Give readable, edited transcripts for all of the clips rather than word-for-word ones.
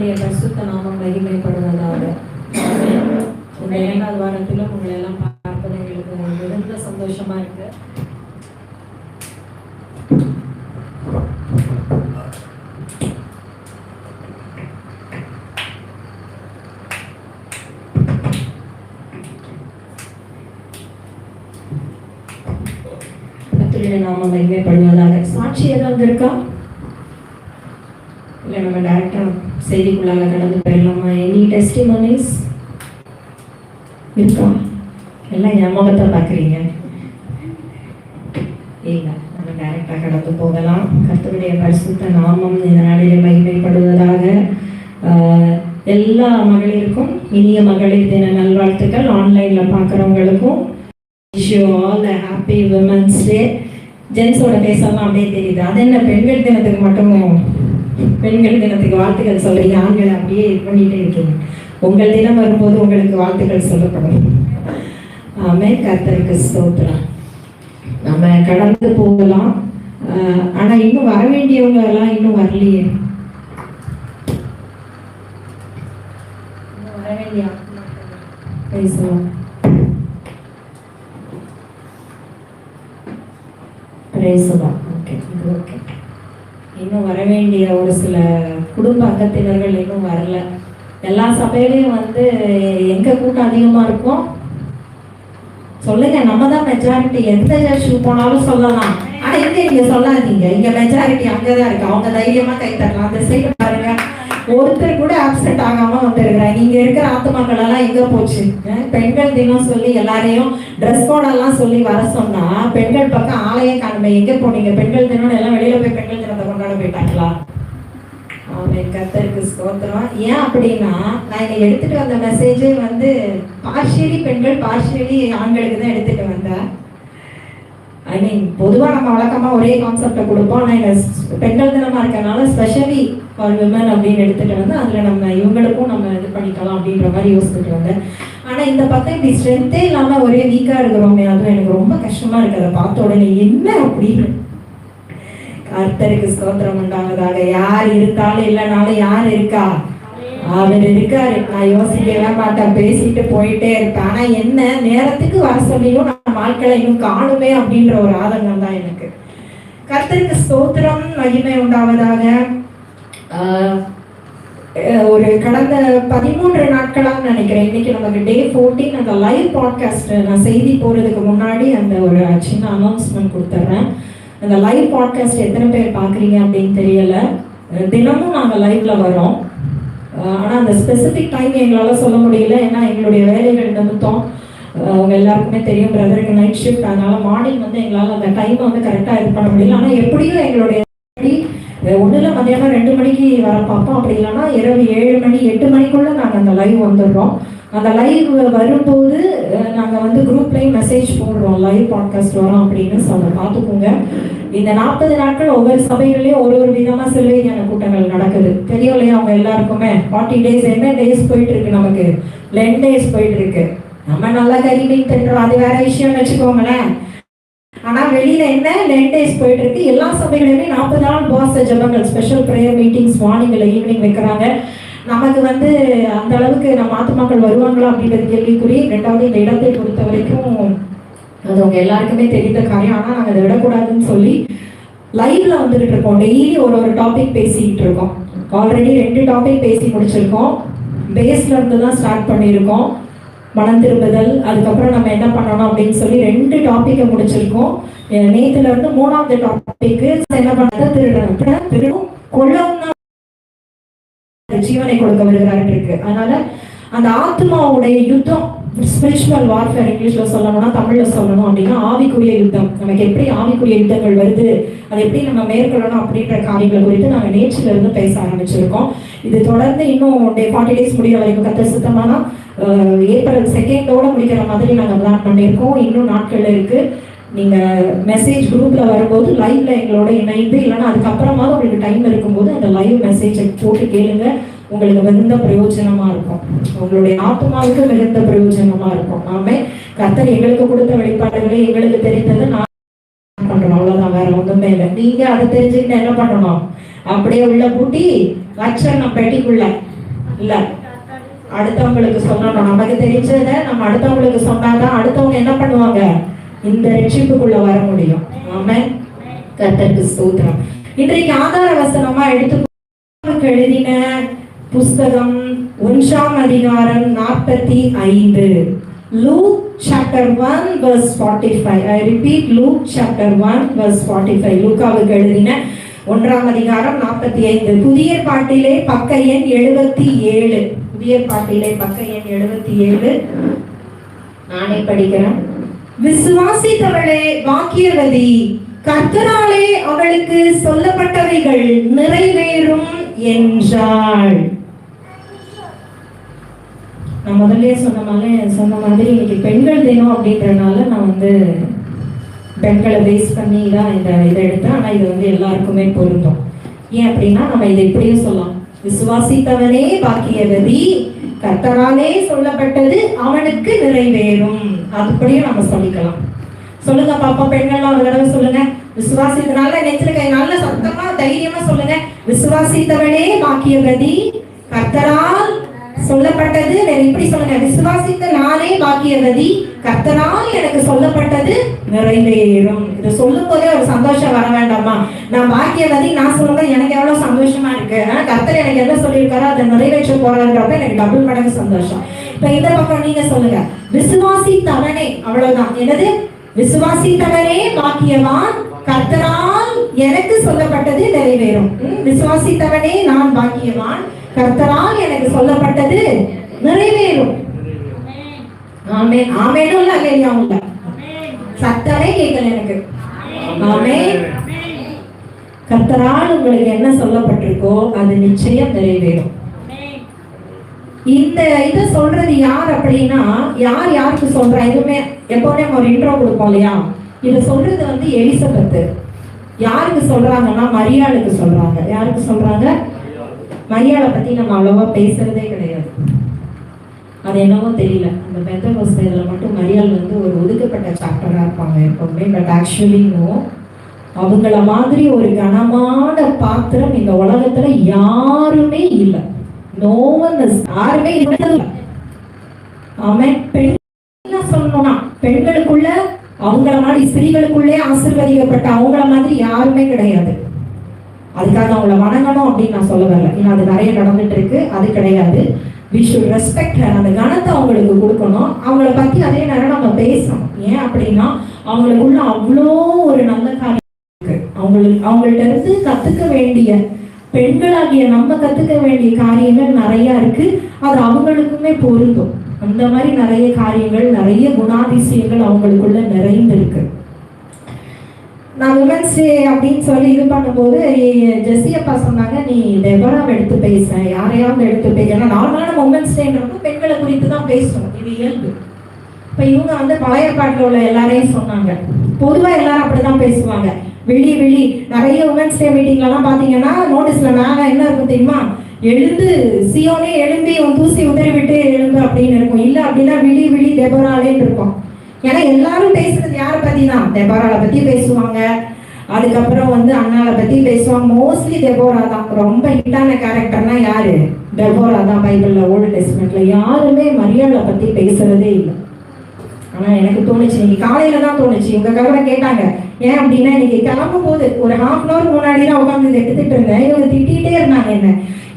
கர்த்தருடைய பரிசுத்த நாமம் மகிமைப்படுவதாக. இந்த 2வது வாரத்திலும் உங்களை எல்லாம் பார்ப்பது எங்களுக்கு மிகுந்த சந்தோஷமா இருக்கு. கர்த்தருடைய நாமம் மகிமைப்படுவதாக. சாட்சி ஏதாவது இருக்கா? இல்லை நம்ம டைரக்டா செய்திக்குள்ளாக கடந்து போயிடலாமா? எனி டெஸ்டிமோனிஸ் இருக்கா? எல்லாம் என் முகத்தை பார்க்குறீங்க. இல்லை, நம்ம டைரக்டா கடந்து போகலாம். கர்த்தருடைய பரிசுத்த நாமம் இந்த நாளிலே மகிமைப்படுவதாக. எல்லா மகளிருக்கும் இனிய மகளிர் தின நல்வாழ்த்துக்கள். ஆன்லைன்ல பார்க்குறவங்களுக்கும் wish you all a happy women's day. ஜென்ஸோட பேசலாம் அப்படியே தெரியுது. அது என்ன பெண்கள் தினத்துக்கு மட்டும் பெண்கள் தினத்துக்கு வாழ்த்துக்கள் சொல்றீங்க, ஆண்களை அப்படியே இது பண்ணிட்டே இருக்கீங்க. உங்கள் தினம் வரும்போது உங்களுக்கு வாழ்த்துக்கள் சொல்லப்படும். ஆமென். கர்த்தருக்கு ஸ்தோத்திரம். நம்ம கடந்து போகலாம். ஆனா இன்னும் வர வேண்டியவங்க எல்லாம் இன்னும் வரலையே. வர வேண்டிய பேசலாம். பேசலாம். ஓகே, இது ஓகே. இன்னும் வர வேண்டிய ஒரு சில குடும்ப அங்கத்தினர்கள் இன்னும் வரல. எல்லா சபையிலையும் எங்க கூட்டம் அதிகமா இருக்கும் சொல்லுங்க. நம்ம தான் மெஜாரிட்டி. எந்த சர்ச்சுக்கு போனாலும் சொல்லலாம். ஆனா இங்க சொல்லாதீங்க, இங்க மெஜாரிட்டி அங்கதான் இருக்கு. அவங்க தைரியமா கை தரலாம். அந்த சைடு பாருங்க, ஒருத்தர் கூட ஆப்சென்ட் ஆகாம வந்துருக்கிறாங்க. இங்க இருக்கிற ஆத்துமாக்கள் எல்லாம் எங்க போச்சு? பெண்கள் தினம் சொல்லி எல்லாரையும் ட்ரெஸ் கோடெல்லாம் சொல்லி வர சொன்னா பெண்கள் பக்கம் ஆலயம் காணுமே. எங்க போனீங்க? பெண்கள் தினம் எல்லாம் வெளியில போய் பெண்கள் தினத்தை கொண்டாட போயிட்டாங்களா? கர்த்தருக்கு ஸ்தோத்திரம். ஏன் அப்படின்னா, நான் இங்க எடுத்துட்டு வந்த மெசேஜே பார்ஷியலி பெண்கள் பார்ஷியலி ஆண்களுக்கு தான் எடுத்துட்டு வந்தேன். ஐ மீன் பொதுவாக நம்ம வழக்கமாக ஒரே கான்செப்டை கொடுப்போம். ஆனால் எங்கள் பெண்கள் தினமாக இருக்கனால ஸ்பெஷலி ஃபார் விமன் அப்படின்னு எடுத்துகிட்டு வந்து அதில் நம்ம இவங்களுக்கும் நம்ம இது பண்ணிக்கலாம் அப்படின்ற மாதிரி யோசிச்சுட்டு வந்தேன். ஆனால் இந்த பக்கம் இப்படி ஸ்ட்ரென்த்தே இல்லாமல் ஒரே வீக்காக இருக்கிறோமே, அதுவும் எனக்கு ரொம்ப கஷ்டமாக இருக்குது. அதை பார்த்த உடனே என்ன அப்படின்னு. கர்த்தருக்கு ஸ்தோத்திரம் உண்டாவதாக. யார் இருந்தாலும் இல்லைனாலும் யார் இருக்கா? அவர் இருக்காரு. நான் யோசிக்கவே மாட்டேன், பேசிட்டு போயிட்டே இருப்பேன். ஆனா என்ன நேரத்துக்கு வர சொல்லியும் நம்ம ஆட்களை இன்னும் காணுமே அப்படின்ற ஒரு ஆதங்கம் தான் எனக்கு. கர்த்தருக்கு ஸ்தோத்திரம் மகிமை உண்டாவதாக. ஒரு கடந்த 13 நாட்களாக நினைக்கிறேன், இன்னைக்கு நமக்கு டே 14. அந்த லைவ் பாட்காஸ்ட் நான் செய்தி போறதுக்கு முன்னாடி அந்த ஒரு சின்ன அனௌன்ஸ்மெண்ட் கொடுத்துட்றேன். அந்த லைவ் பாட்காஸ்ட் எத்தனை பேர் பார்க்குறீங்க அப்படின்னு தெரியல. தினமும் நாங்கள் லைவ்ல வரோம். ஆனால் அந்த ஸ்பெசிஃபிக் டைம் எங்களால் சொல்ல முடியல. ஏன்னா எங்களுடைய வேலைகள் நிமித்தம் அவங்க எல்லாருக்குமே தெரியும், பிரதருக்கு நைட் ஷிஃப்ட். அதனால மார்னிங் எங்களால் அந்த டைமை கரெக்டாக இது பண்ண முடியல. ஆனால் எப்படியும் எங்களுடைய ஒன்றில் மதியானம் 2 மணிக்கு வர பார்ப்போம். அப்படி இல்லைன்னா இரவு 7 மணி 8 மணிக்குள்ளே நாங்கள் அந்த லைவ் வந்துடுறோம். அந்த லைவ் வரும்போது நாங்கள் குரூப்லேயும் மெசேஜ் போடுறோம், லைவ் பாட்காஸ்ட் வரோம் அப்படின்னு சொல்ல பார்த்துக்கோங்க. இந்த 40 நாட்கள் ஒவ்வொரு சபைகளையும் ஒரு விதமாக சிலுவையான கூட்டங்கள் நடக்குது. தெரியும் இல்லையா அவங்க எல்லாருக்குமே? 40 days என்ன டேஸ் போயிட்டு இருக்கு? நமக்கு 10 days போயிட்டு இருக்கு. நம்ம நல்லா கறிமீன் தின்றோம், அது வேற விஷயம் வச்சுக்கோங்களேன். ஆனா வெளியில என்ன 10 days போயிட்டு இருக்கு. எல்லா சபைகளுமே 40 நாள் உபவாச ஜெபங்கள், ஸ்பெஷல் ப்ரேயர் மீட்டிங்ஸ் மார்னிங்ல ஈவினிங் வைக்கிறாங்க. நமக்கு அந்த அளவுக்கு நம்ம ஆத்துமாக்கள் வருவாங்களா அப்படின்றது கேள்விக்குறி. 2வது இந்த இடத்தை பொறுத்த வரைக்கும் அது அவங்க எல்லாருக்குமே தெரிந்த காரியம். ஆனால் நாங்கள் அதை விடக்கூடாதுன்னு சொல்லி லைவ்ல வந்துட்டு இருக்கோம். டெய்லி ஒரு டாபிக் பேசிக்கிட்டு இருக்கோம். ஆல்ரெடி 2 டாபிக் பேசி முடிச்சிருக்கோம். பேஸ்ல இருந்து தான் ஸ்டார்ட் பண்ணியிருக்கோம். மனம் திரும்புதல், அதுக்கப்புறம் நம்ம என்ன பண்ணணும் அப்படின்னு சொல்லி 2 டாபிக்கை முடிச்சிருக்கோம். நேத்துல இருந்து 3வது டாபிக்கு என்ன பண்ண திருடும் கொள்ளவும் ஜீவனை கொடுக்க வருகிறாரு இருக்கு. அதனால அந்த ஆத்மாவுடைய யுத்தம், ஸ்பிரிச்சுவல் வார்ஃபேர் இங்கிலீஷ்ல சொல்லணும்னா, தமிழ்ல சொல்லணும் அப்படின்னா ஆவிக்குரிய யுத்தம். நமக்கு எப்படி ஆவிக்குரிய யுத்தங்கள் வருது, அதை எப்படி நம்ம மேற்கொள்ளணும் அப்படின்ற காரியங்கள் குறித்து நாங்கள் நேற்றுல இருந்து பேச ஆரம்பிச்சிருக்கோம். இது தொடர்ந்து இன்னும் 40 days முடிகிற வரைக்கும் கர்த்தர் சுத்தமானா ஏப்ரல் 2 முடிக்கிற மாதிரி நாங்கள் பிளான் பண்ணியிருக்கோம். இன்னும் நாட்கள் இருக்கு. நீங்க மெசேஜ் குரூப்ல வரும்போது லைவ்ல எங்களோட இணைந்து, இல்லைன்னா அதுக்கப்புறமா உங்களுக்கு டைம் இருக்கும்போது அந்த லைவ் மெசேஜை போட்டு கேளுங்க. உங்களுக்கு மிகுந்த பிரயோஜனமா இருக்கும். உங்களுடைய ஆத்மாவுக்கு மிகுந்த பிரயோஜனமா இருக்கும். நாமே கர்த்தர் எங்களுக்கு கொடுத்த வெளிப்பாடுகளை எங்களுக்கு தெரிந்தது நான் பண்றோம், அவ்வளவுதான். வேற ஒன்றுமே இல்லை. நீங்க அதை தெரிஞ்சுக்கிட்டு என்ன பண்ணணும்? அப்படியே உள்ள பூட்டி வச்சிடணும் பெட்டிக்குள்ள. இல்ல, அடுத்தவங்களுக்கு சொல்லணும். நமக்கு தெரிஞ்சதை நம்ம அடுத்தவங்களுக்கு சொன்னாதான் அடுத்தவங்க என்ன பண்ணுவாங்க, இந்த ரட்சிப்புக்குள்ள வர முடியும். ஆமென். கர்த்தருக்கு ஸ்தோத்திரம். இன்றைக்கு ஆதார வசனமா எடுத்து எழுதின புஸ்தகம் 1ஆம் அதிகாரம் 45. Luke chapter 1 verse 45. I repeat, Luke chapter 1 verse 45. லூக்காவுக்கு எழுதின 1ஆம் அதிகாரம் 45. புதிய பாட்டிலே பக்க எண் 77. புதிய பாட்டிலே பக்க எண் 77. நானே படிக்கிறேன். விசுவாசித்தவளே பாக்கியவதி, கர்த்தராலே அவளுக்கு சொல்லப்பட்டவைகள் நிறைவேறும் என்றாள். நான் முதல்ல சொன்ன மாதிரி இன்னைக்கு பெண்கள் தினம் அப்படின்றனால நான் பெண்களை பேஸ் பண்ணி தான் இதை எடுத்தேன். ஆனால் இது எல்லாருக்குமே பொருந்தும். ஏன் அப்படின்னா நம்ம இதை இப்படியே சொல்லலாம், விசுவாசித்தவனே பாக்கியவதி, கர்த்தராலே சொல்லப்பட்டது அவனுக்கு நிறைவேறும். அதுபடியும் நம்ம சொல்லிக்கலாம். சொல்லுங்க பாப்பா, பெண்கள்லாம் ஒரு தடவை சொல்லுங்க. விசுவாசித்தனால நெஞ்சில கை நல்ல சத்தமா தைரியமா சொல்லுங்க. விசுவாசித்தவனே பாக்கியவதி, கர்த்தரால் சொல்லப்பட்டது. இப்படி சொல்லுங்க, விசுவாசித்த நானே பாக்கியவதி, கர்த்தரால் எனக்கு சொல்லப்பட்டது நிறைவேறும். இதை சொல்லும் போதே ஒரு சந்தோஷம் வர வேண்டாமா? நான் பாக்கியவதி, நான் சொல்லுங்க எனக்கு எவ்வளவு சந்தோஷமா இருக்கு. கர்த்தர் எனக்கு என்ன சொல்லியிருக்காரோ அதை நிறைவேற்ற போறதுன்றப்ப எனக்கு டபுள் மடங்கு சந்தோஷம். இப்ப இந்த பக்கம் நீங்க சொல்லுங்க, விசுவாசித்தவனே. அவ்வளவுதான். என்னது? விசுவாசித்தவனே பாக்கியவான், கர்த்தரால் எனக்கு சொல்லப்பட்டது நிறைவேறும். விசுவாசித்தவனே நான் பாக்கியவான், கர்த்தரால் எனக்கு சொல்லப்பட்டது நிறைவேறும். ஆமென். ஆமெனும் இல்ல, அல்லேலூயாவும் இல்ல. சத்தமே கேட்கல எனக்கு. ஆமென். கர்த்தரால் உங்களுக்கு என்ன சொல்லப்பட்டிருக்கோ அது நிச்சயம் நிறைவேறும். இந்த இதை சொல்றது யார் அப்படின்னா, யாருக்கு சொல்றா? எதுவுமே எப்பவுமே ஒரு இன்ட்ரோ கொடுப்போம் இல்லையா? இதை சொல்றது எலிசபெத். யாருக்கு சொல்றாங்கன்னா மரியாளுக்கு சொல்றாங்க. யாருக்கு சொல்றாங்க? மரியாளை பத்தி நம்ம அவ்வளவா பேசுறதே கிடையாது. அது என்னவோ தெரியல, அந்த பெந்தகோஸ்தேல மட்டும் மரியாள் ஒரு ஒதுக்கப்பட்ட சாப்டரா இருப்பாங்க எப்பவுமே. பட் ஆக்சுவலி அவங்கள மாதிரி ஒரு கனமான பாத்திரம் இந்த உலகத்துல யாருமே இல்லை. No one is. யாருமே இல்லை. ஆமென். பெண் சொல்லணும்னா பெண்களுக்குள்ள அவங்கள மாதிரி ஸ்திரீகளுக்குள்ளே ஆசீர்வதிக்கப்பட்ட அவங்கள மாதிரி யாருமே கிடையாது. அதுக்காக அவங்கள வணங்கணும் அப்படின்னு நான் சொல்ல வரல. ஏன்னா அது நிறைய நடந்துட்டு இருக்கு. அது கிடையாது. we should respect her. அந்த கணத்தை அவங்களுக்கு கொடுக்கணும். அவங்கள பத்தி அதே நேரம் நம்ம பேசணும். ஏன் அப்படின்னா அவங்களுக்குள்ள அவ்வளோ ஒரு நல்ல காரியம் இருக்கு. அவங்கள்ட்ட இருந்து கத்துக்க வேண்டிய, பெண்களாகிய நம்ம கத்துக்க வேண்டிய காரியங்கள் நிறைய இருக்கு. அது அவங்களுக்குமே பொருந்தும். அந்த மாதிரி நிறைய காரியங்கள், நிறைய குணாதிசயங்கள் அவங்களுக்குள்ள நிறைந்திருக்கு. நான் உமன்ஸ் டே அப்படின்னு சொல்லி இது பண்ணும்போது ஜெஸ்ஸி அப்பா சொன்னாங்க, நீ டெபராவை எடுத்து பேச, யாரையாவது எடுத்து பேச. ஏன்னா நார்மலாக நம்ம உமன்ஸ் டேன்றப்போ பெண்களை குறித்து தான் பேசணும், இது இயல்பு. இப்போ இவங்க பழைய பாட்டில் உள்ள எல்லாரையும் சொன்னாங்க. பொதுவாக எல்லாரும் அப்படிதான் பேசுவாங்க. விழி நிறைய உமன்ஸ் டே மீட்டிங்லாம் பார்த்தீங்கன்னா நோட்டீஸ்ல மேலே என்ன இருக்கும் தெரியுமா? எழுந்து சியோனே எழும்பி உன் தூசி உதறி விட்டு எழுந்து அப்படின்னு இருக்கும். இல்லை அப்படின்னா விழி டெபராலேன்னு இருக்கும். ஏன்னா எல்லாரும் பேசுறது யாரை பத்தி தான்? டெபோராவை பத்தி பேசுவாங்க. அதுக்கப்புறம் அண்ணாவை பத்தி பேசுவாங்க. மோஸ்ட்லி டெபோரா தான். ரொம்ப ஹிட்டான கேரக்டர்னா யாரு? டெபோரா தான். பைபிள்ல ஓல்டு டெஸ்ட்மெண்ட்ல யாருமே மரியாளை பத்தி பேசுறதே இல்லை. ஆனா எனக்கு தோணுச்சு, இன்னைக்கு காலையில தான் தோணுச்சு. இவங்க கூட கேட்டாங்க, ஏன் அப்படின்னா இன்னைக்கு கிளம்பும் போது ஒரு 1/2 hour முன்னாடி தான் உட்காந்து எடுத்துட்டு இருந்தேன். இவங்க திட்டிகிட்டே இருந்தாங்க என்ன,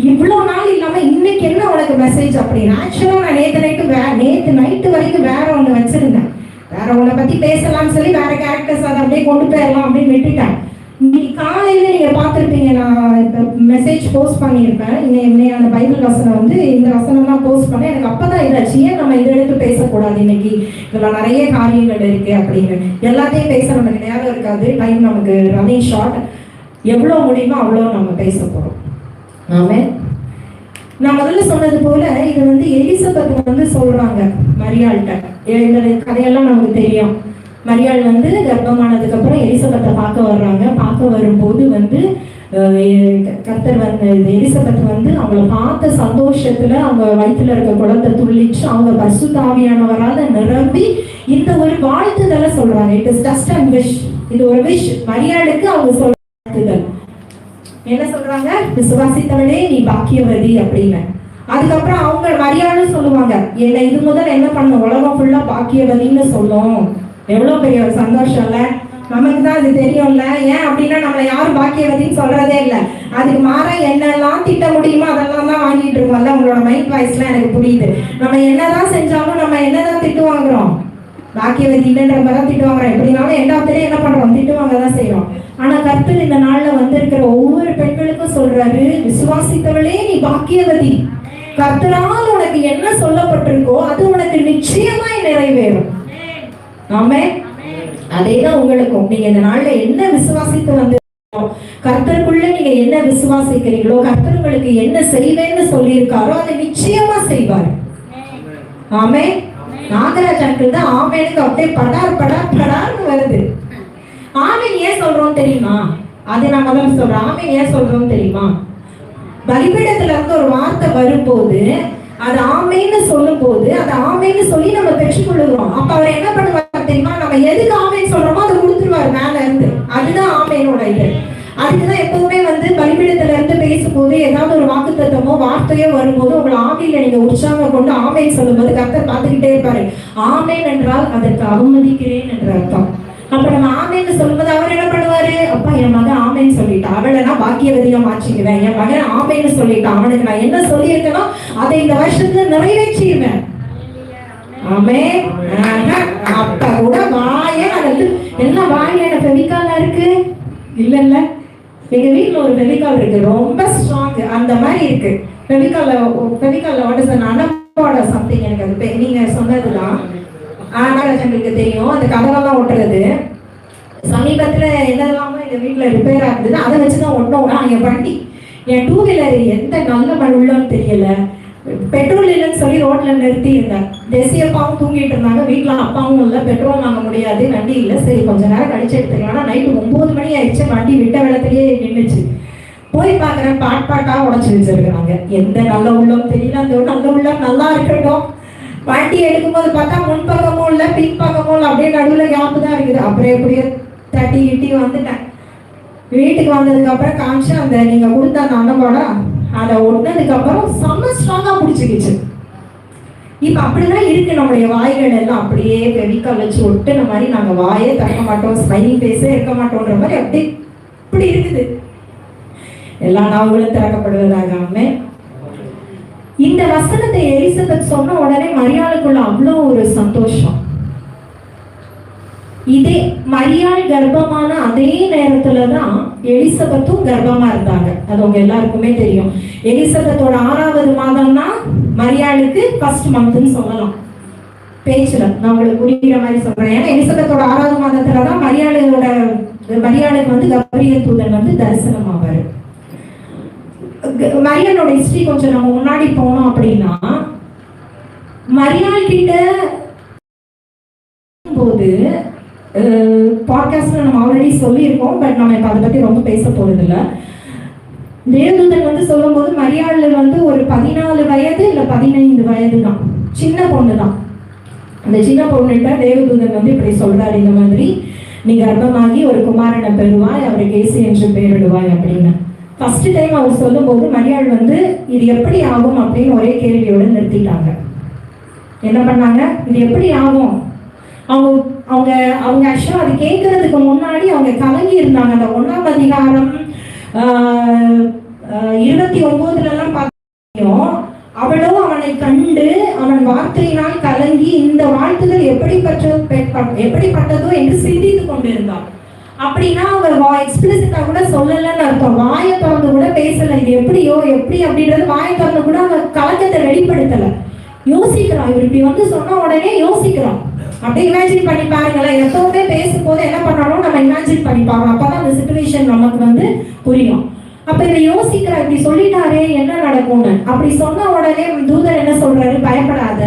இவ்வளவு நாள் இல்லாம இன்னைக்கு என்ன உனக்கு மெசேஜ் அப்படின்னு. ஆக்சுவலா நான் நேத்து நைட்டு வரைக்கும் வேற ஒண்ணு வச்சிருந்தேன். வேற உன்னை பத்தி பேசலாம்னு சொல்லி வேற கேரக்டர்ஸ் அதை அப்படியே கொண்டு போயிடலாம் அப்படின்னு விட்டுட்டேன். இன்னைக்கு காலையில நீங்க பார்த்துருப்பீங்க, நான் மெசேஜ் போஸ்ட் பண்ணியிருப்பேன். இன்னைக்கு பைபிள் வசனம் இந்த வசனம் தான் போஸ்ட் பண்ணேன். எனக்கு அப்பதான் இதாச்சு, ஏன் நம்ம இதை எடுத்து பேசக்கூடாது, இன்னைக்கு இதுல நிறைய காரியங்கள் இருக்கு அப்படின்னு. எல்லாத்தையும் பேச நமக்கு நேரம் இருக்காது. டைம் நமக்கு ரன்னிங் ஷார்ட். எவ்வளவு முடியுமோ அவ்வளோ நம்ம பேச போறோம். ஆமென். நான் முதல்ல சொன்னது போல இது எலிசபெத் சொல்றாங்க மரியாள்கிட்ட. இந்த கதையெல்லாம் நமக்கு தெரியும். மரியாள் கர்ப்பமானதுக்கு அப்புறம் எலிசபெத்தை பார்க்க வர்றாங்க. பார்க்க வரும்போது கர்த்தர் எலிசபெத் அவங்கள பார்த்த சந்தோஷத்துல அவங்க வயிற்றுல இருக்க குழந்தை துள்ளிச்சு அவங்க பரிசுத்த ஆவியானவரால நிரம்பி இந்த ஒரு வாழ்த்துதலை சொல்றாங்க. It is just a wish. இது ஒரு விஷ். மரியாளுக்கு அவங்க சொல்ற வாழ்த்துதல் என்ன சொல்றாங்க? விசுவாசித்தவளே நீ பாக்கியவதி அப்படின்னு. அதுக்கப்புறம் அவங்க மரியாதை சொல்லுவாங்க, என்ன இது முதல் என்ன பண்ண உலகம் ஃபுல்லா பாக்கியவதின்னு சொல்லும். எவ்வளவு பெரிய ஒரு சந்தோஷம் இல்ல? நமக்கு தான் அது தெரியும்ல. ஏன் அப்படின்னா நம்மளை யாரும் பாக்கியவதின்னு சொல்றதே இல்லை. அதுக்கு மாற என்னெல்லாம் திட்ட முடியுமோ அதெல்லாம் தான் வாங்கிட்டு இருக்கோம்ல. உங்களோட மைண்ட் வாய்ஸ்லாம் எனக்கு புரியுது. நம்ம என்னதான் செஞ்சாலும் நம்ம என்னதான் திட்டு வாங்குறோம், பாக்கியவதி இல்லைன்ற மாதிரி தான் திட்டு வாங்குறோம். எப்படினாலும் எண்டாவதுலேயே என்ன பண்றோம், திட்டு வாங்க தான் செய்யறோம். ஆனா கர்த்தர் இந்த நாள்ல வந்திருக்கிற ஒவ்வொரு பெண்களுக்கும் சொல்றாரு, விசுவாசித்தவளே நீ பாக்கியவதி. கர்த்தரால் உனக்கு என்ன சொல்லப்பட்டிருக்கோ அது உனக்கு நிச்சயமாய் நிறைவேறும். ஆமென். அதேதான் உங்களுக்கும். நீங்க இந்த நாள்ல என்ன விசுவாசித்து வந்து கர்த்தருக்குள்ள நீங்க என்ன விசுவாசிக்கிறீங்களோ, கர்த்தர் உங்களுக்கு என்ன செய்வேன்னு சொல்லியிருக்காரோ அதை நிச்சயமா செய்வார். ஆமென். நாகராஜ் அங்கிள் தான் ஆமேனுக்கு அப்படியே படார் படார் படார்னு வருது. ஆமேன் ஏன் சொல்றோம் தெரியுமா? அது நான் முதல்ல சொல்றேன். ஆமேன் ஏன் சொல்றோம் தெரியுமா? பலிபீடத்துல இருந்து ஒரு வார்த்தை வரும்போது அது ஆமேன்னு சொல்லும் போது அது ஆமேன்னு சொல்லி நம்ம பெற்றுக்கொள்ளுகிறோம். அப்ப அவர் என்ன பண்ணுவார் தெரியுமா? நம்ம எதுக்கு ஆமேன்னு சொல்றோமோ அதை கொடுத்துருவார் மேல இருந்து. அதுதான் ஆமேனோட இது. அதுக்குதான் எப்பவுமே வந்து பலிபீடத்துல இருந்து பேசும்போது ஏதாவது ஒரு வாக்குத்தத்தமோ வார்த்தையோ வரும்போது உங்களை ஆமையில நீங்க உற்சாகம் கொண்டு ஆமேன்னு சொல்லும் போது கர்த்தர் பார்த்துக்கிட்டே இருப்பாரு. ஆமேன் என்றால் அதற்கு அவமதிக்கிறேன் என்ற அர்த்தம். அப்ப நம்ம ஆமேன்னு சொல்லும்போது அவர் என்ன பண்ணுவாரு, அப்பா என் மகன் ஆமேன்னு சொல்லிட்டா, அவளை நான் பாக்கியவதியா மாற்றிக்குவேன். என் மகன் ஆமேன்னு சொல்லிட்டான், அவனுக்கு நான் என்ன சொல்லியிருக்கேனோ அதை இந்த வருஷத்துல நிறைவேற்றிடுவேன். ஆமென். அப்ப கூட வாய என்ன வாயில என்ன ஃபெவிகால் இருக்கு இல்ல இல்ல. எங்க வீட்டுல ஒரு ஃபெவிகால் இருக்கு, ரொம்ப ஸ்ட்ராங். அந்த மாதிரி இருக்கு ஃபெவிகால்ல வாட் இஸ் an அனபாட சம்திங். எனக்கு அது நீங்க சொன்னதுதான் நாகராஜனுக்கு தெரியும். அந்த கதவெல்லாம் ஒட்டுறது சமீபத்துல என்னெல்லாமோ எங்க வீட்டுல ரிப்பேர் ஆகுது, அதை வச்சுதான் ஒட்டணும். என் வண்டி, என் டூ வீலர் எந்த நல்ல மண்ணுள்ளன்னு தெரியல, பெட்ரோல் இல்லைன்னு சொல்லி ரோட்ல நிறுத்தி இருந்தேன். தேசியப்பாவும் தூங்கிட்டு இருந்தாங்க, வீட்டுல அப்பாவும் இல்லை, பெட்ரோல் வாங்க முடியாது, வண்டி இல்லை. சரி கொஞ்ச நேரம் கழிச்சு எடுத்துக்கலாம். நைட்டு 9 மணி ஆயிடுச்சு, வண்டி விட்ட வெள்ளத்திலேயே நின்றுச்சு. போய் பாக்குறேன், பாட்டா உடச்சு வச்சிருக்கிறாங்க. எந்த நல்ல உள்ளம் தெரியல. அந்த நல்ல உள்ளம் நல்லா இருக்கட்டும். வண்டி எடுக்கும்போது பார்த்தா முன்பக்கமும் இல்லை பின்பக்கமும் இல்லை, அப்படியே நடுவில் கேப்பு தான் இருக்குது. அப்புறம் எப்படியோ தட்டி கிட்டி வந்துட்டேன். வீட்டுக்கு வந்ததுக்கு அப்புறம் காமிச்சு அந்த நீங்க கொடுத்த அந்த அண்ணனோட அதை ஒட்டினதுக்கு அப்புறம் செம்ம ஸ்ட்ராங்கா பிடிச்சிக்கிச்சு. இப்ப அப்படிதான் இருக்கு நம்முடைய வாய்கள் எல்லாம். அப்படியே ஃபெவிகால் வச்சு ஒட்டுன மாதிரி நாங்க வாயே திறக்க மாட்டோம், ஸ்மைலிங் ஃபேஸே இருக்க மாட்டோம்ன்ற மாதிரி அப்படி இப்படி இருக்குது. எல்லா நாவுகளும் திறக்கப்படுவதாக. ஆமென். இந்த வசனத்தை எலிசபெத் சொன்ன உடனே மரியாளுக்குள்ள அவ்வளோ ஒரு சந்தோஷம். இதே மரியாள் கர்ப்பமான அதே நேரத்துலதான் எலிசபெத்தும் கர்ப்பமா இருந்தாங்க. அது உங்க எல்லாருக்குமே தெரியும். எலிசபெத்தோட 6வது மாதம்னா மரியாளுக்கு ஃபர்ஸ்ட் மந்த்னு சொல்லலாம். பேச்சுல நான் உங்களுக்கு புரியுற மாதிரி சொல்றேன். ஏன்னா எலிசபெத்தோட 6வது மாதத்துலதான் மரியாளுக்கு வந்து கபிரியேல் தூதன் வந்து தரிசனம் ஆவாரு. மரியாளோட ஹிஸ்டரி கொஞ்சம் நம்ம முன்னாடி போனோம் அப்படின்னா, மரியாள் கிட்ட போது பாட்காஸ்ட்ல நம்ம ஆல்ரெடி சொல்லியிருக்கோம், பட் நம்ம இப்ப அதை பத்தி ரொம்ப பேச போறது இல்லை. தேவதூதன் வந்து சொல்லும் போது மரியாள் வந்து ஒரு 14 வயது இல்ல 15 வயது தான், சின்ன பொண்ணு தான். அந்த சின்ன பொண்ணுகிட்ட தேவதூதன் வந்து இப்படி சொல்றாரு, இந்த மாதிரி நீ கர்ப்பமாகி ஒரு குமாரனை பெறுவாய், அவருக்கு இயேசு என்று பெயரிடுவாய் அப்படின்னு. ஃபர்ஸ்ட் டைம் அவர் சொல்லும் போது மரியாள் வந்து இது எப்படி ஆகும் அப்படின்னு ஒரே கேள்வியோட நிறுத்திட்டாங்க. என்ன பண்ணாங்க, இது எப்படி ஆகும்? அவங்க அவங்க அவங்க ஆக்சுவலா அது கேட்கறதுக்கு முன்னாடி அவங்க கலங்கி இருந்தாங்க. அந்த 1ஆம் அதிகாரம் 29 பார்த்தோம். அவளோ அவனை கண்டு அவன் வார்த்தையினால் கலங்கி இந்த வாழ்த்துதல் எப்படிப்பட்டதோ என்று சிந்தித்து கொண்டிருந்தான். அப்படின்னா அவங்க எக்ஸ்பிளிசிட்டா கூட சொல்லலன்னு அர்த்தம். வாயை திறந்து கூட பேசல. இது எப்படியோ எப்படி அப்படின்றது வாயை திறந்து கூட அவங்க கலக்கத்தை வெளிப்படுத்தல. யோசிக்கிறான். இவர் இப்படி வந்து சொன்ன உடனே யோசிக்கிறான். அப்படி இமேஜின் பண்ணி பாருங்களேன். எப்பவுமே பேசும்போது என்ன பண்ணாலும் நம்ம இமேஜின் பண்ணி பாருங்க. அப்பதான் அந்த சிச்சுவேஷன் நமக்கு வந்து புரியும். அப்ப இதை யோசிக்கிறா, இப்படி சொல்லிட்டாரே என்ன நடக்கும்னு. அப்படி சொன்ன உடனே தூதர் என்ன சொல்றாரு, பயப்படாத.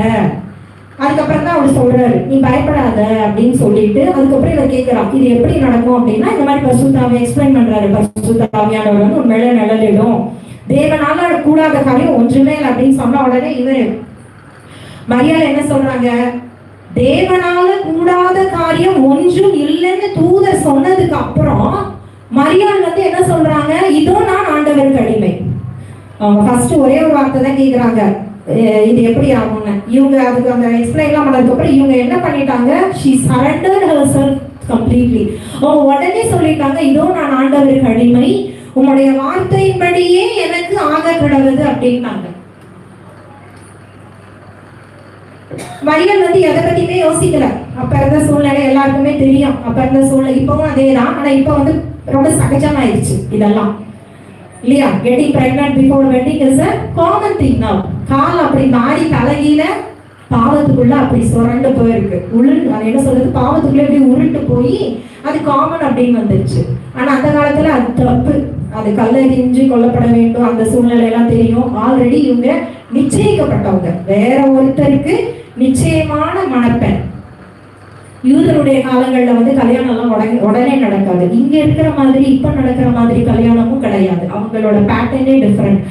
அதுக்கப்புறம் தான் அவர் சொல்றாரு, நீ பயப்படாத அப்படின்னு சொல்லிட்டு அதுக்கப்புறம் இதை கேட்கிறான், இது எப்படி நடக்கும் அப்படின்னா இந்த மாதிரி பரிசுத்தாவியை எக்ஸ்பிளைன் பண்றாரு. பரிசுத்தாவியானவர் வந்து உன் மேல நிழலிடும், தேவனால கூடாத காரியம் ஒன்றுமே இல்லை அப்படின்னு சொன்ன உடனே இவரு மரியாள் என்ன சொல்றாங்க, தேவனால கூடாத காரியம் ஒன்றும் இல்லைன்னு தூதர் சொன்னதுக்கு அப்புறம் மரியாள் வந்து என்ன சொல்றாங்க, இதோ நான் ஆண்டவருக்கு அடிமை. அவங்க ஃபர்ஸ்ட் ஒரே ஒரு வார்த்தை தான் கேட்குறாங்க, இது எப்படி ஆகும்னு. இவங்க அதுக்கு அந்த எக்ஸ்பிளைன்லாம் பண்ணதுக்கப்புறம் இவங்க என்ன பண்ணிட்டாங்க, ஷீ சரண்டர்ட் ஹெர்செல்ஃப் கம்ப்ளீட்லி. அவங்க உடனே சொல்லிட்டாங்க, இதோ நான் ஆண்டவருக்கு அடிமை, உங்களுடைய வார்த்தையின்படியே எனக்கு ஆக கிடவுது அப்படின்னாங்க. மரியல் வந்து எதை பத்தியுமே யோசிக்கல. அப்ப இருந்த சூழ்நிலை எல்லாருக்குமே தெரியும். அப்ப இருந்த சூழ்நிலை இப்பவும் அதே தான். ஆனா இப்ப வந்து ரொம்ப சகஜமாயிடுச்சு இதெல்லாம், இல்லையா? Getting pregnant before wedding is a common thing now. கால் அப்படி மாறி தலைகீழ பாவத்துக்குள்ள அப்படி சுரண்டு போயிருக்கு. அது என்ன சொல்றது, பாவத்துக்குள்ள இப்படி உருட்டு போய் அது காமன் அப்படின்னு வந்துருச்சு. ஆனா அந்த காலத்துல அது தப்பு, அது கல்லறிஞ்சு கொல்லப்பட வேண்டும், அந்த சூழ்நிலை எல்லாம் தெரியும். ஆல்ரெடி இவங்க நிச்சயிக்கப்பட்டவங்க, வேற ஒருத்தருக்கு நிச்சயமான மணப்பெண். யூதருடைய காலங்கள்ல வந்து கல்யாணம் எல்லாம் உடனே நடக்காது. இங்க இருக்கிற மாதிரி இப்ப நடக்கிற மாதிரி கல்யாணமும் கிடையாது. அவங்களோட பேட்டர்னே டிஃப்ரெண்ட்.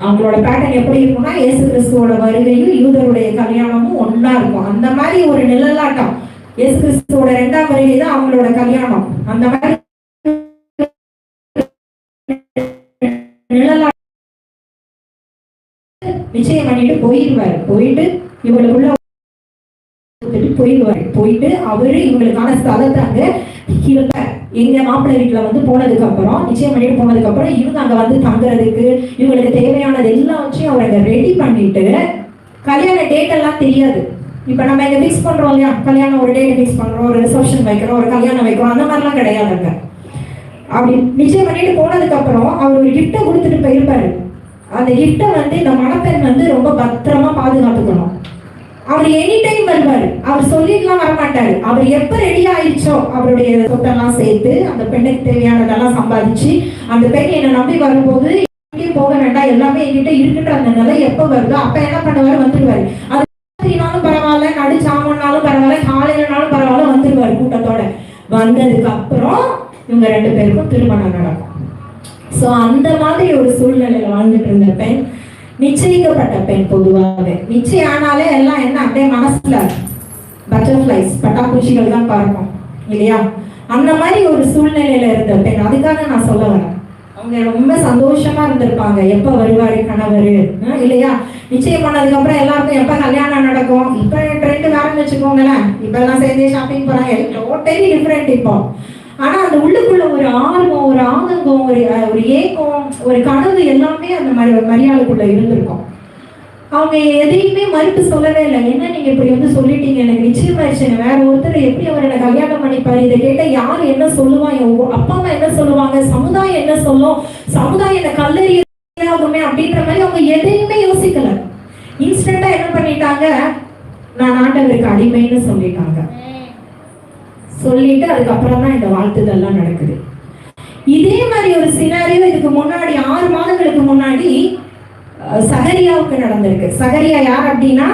அவங்களோட பேட்டர்ன் எப்படி இருக்கும்னா, இயேசு கிறிஸ்துவோட வருகையும் யூதருடைய கல்யாணமும் ஒன்னா இருக்கும். அந்த மாதிரி ஒரு நிழலாட்டம். இயேசு கிறிஸ்துவோட 2ஆம் வருகை தான் அவங்களோட கல்யாணம். அந்த மாதிரி நிழலாட்டம் நிச்சயம் பண்ணிட்டு போயிடுவாரு. போயிட்டு இவங்களுக்குள்ள போயிட்டு அவரு இவங்களுக்கான ஸ்தலத்தை அங்க எங்க மாப்பிள்ளை வீட்டுல வந்து போனதுக்கு அப்புறம், நிச்சயம் பண்ணிட்டு போனதுக்கு அப்புறம் இவங்க அங்க வந்து தங்குறதுக்கு இவங்களுக்கு தேவையானது எல்லாத்தையும் அவர் அங்க ரெடி பண்ணிட்டு, கல்யாண டேட் எல்லாம் தெரியாது. இப்ப நம்ம இங்க பிக்ஸ் பண்றோம் இல்லையா, கல்யாணம் ஒரு டேட் பிக்ஸ் பண்றோம், ஒரு ரிசப்ஷன் வைக்கிறோம், ஒரு கல்யாணம் வைக்கிறோம், அந்த மாதிரிலாம் கிடையாது அங்க. அப்படி நிச்சயம் பண்ணிட்டு போனதுக்கு அப்புறம் அவர் ஒரு கிஃப்டை கொடுத்துட்டு போயிருப்பாரு. அந்த கிஃப்டை வந்து இந்த மணப்பெண் வந்து ரொம்ப பத்திரமா பாதுகாத்துக்கணும். அவர் எனி டைம் வருவாரு, அவர் சொல்லிட்டுலாம் வரமாட்டாரு. அவர் எப்ப ரெடி ஆயிடுச்சோ அவருடைய சொத்தெல்லாம் சேர்த்து அந்த பெண்ணுக்கு தேவையானதெல்லாம் சம்பாதிச்சு, அந்த பெண் என்னை நம்பி வரும்போது எங்கேயும் போக வேண்டாம், எல்லாமே என்கிட்ட இருக்குன்ற அந்த நிலை எப்ப வருதோ அப்ப என்ன பண்ணுவாரு, வந்துருவாரு. அது ராத்திரினாலும் பரவாயில்ல, நடுச்சாமனாலும் பரவாயில்ல, காலையிலனாலும் பரவாயில்ல, வந்துருவாரு கூட்டத்தோட. வந்ததுக்கு அப்புறம் இவங்க 2 பேருக்கும் திருமணம் நடக்கும். சோ அந்த மாதிரி ஒரு சூழ்நிலையில வாழ்ந்துட்டு இருந்த பெண், நிச்சயிக்கப்பட்ட பெண். பொதுவாகவே நிச்சயம் ஆனாலே எல்லாம் என்ன, அப்படியே மனசுல பட்டர்ஃபிளைஸ், பட்டாப்பூச்சிகள் தான் பார்க்கும் இல்லையா? அந்த மாதிரி ஒரு சூழ்நிலையில இருந்த பெண். அதுக்காக நான் சொல்ல வரேன், அவங்க ரொம்ப சந்தோஷமா இருந்திருப்பாங்க. எப்ப வருவாரு கணவர் இல்லையா? நிச்சயம் பண்ணதுக்கு அப்புறம் எல்லாருக்கும் எப்ப கல்யாணம் நடக்கும், இப்ப ட்ரெண்ட் வேறன்னு வச்சுக்கோங்களேன். இப்ப எல்லாம் சேர்ந்தே ஷாப்பிங் போறாங்க, டோட்டலி டிஃப்ரெண்ட் இப்போ. ஆனா அந்த உள்ளுக்குள்ள ஒரு ஆர்வம், ஒரு ஆனந்தம், ஒரு ஏக்கம், ஒரு கனவு எல்லாமே அந்த மரியாதைக்குள்ள இருந்திருக்கும். அவங்க எதையுமே மறுத்து சொல்லவே இல்லை. என்ன நீங்க இப்படி வந்து சொல்லிட்டீங்க, எனக்கு நிச்சயமாயிடுச்சு, வேற ஒருத்தர் எப்படி அவர் என்ன கல்யாணம் பண்ணிப்பாரு, இதை கேட்ட யாரு என்ன சொல்லுவாங்க, அப்பா அம்மா என்ன சொல்லுவாங்க, சமுதாயம் என்ன சொல்லும், சமுதாயம் என்ன கல்லறியாகுமே அப்படின்ற மாதிரி அவங்க எதையுமே யோசிக்கல. இன்ஸ்டன்டா என்ன பண்ணிட்டாங்க, நான் ஆண்டவருக்கு அடிமைன்னு சொல்லிட்டாங்க. சொல்லிட்டு அதுக்கப்புறம் தான் இந்த வாழ்த்துதெல்லாம் நடக்குது. இதே மாதிரி ஒரு சினாரியோ இதுக்கு முன்னாடி 6 மாதங்களுக்கு முன்னாடி சகரியாவுக்கு நடந்திருக்கு. சகரியா யார் அப்படின்னா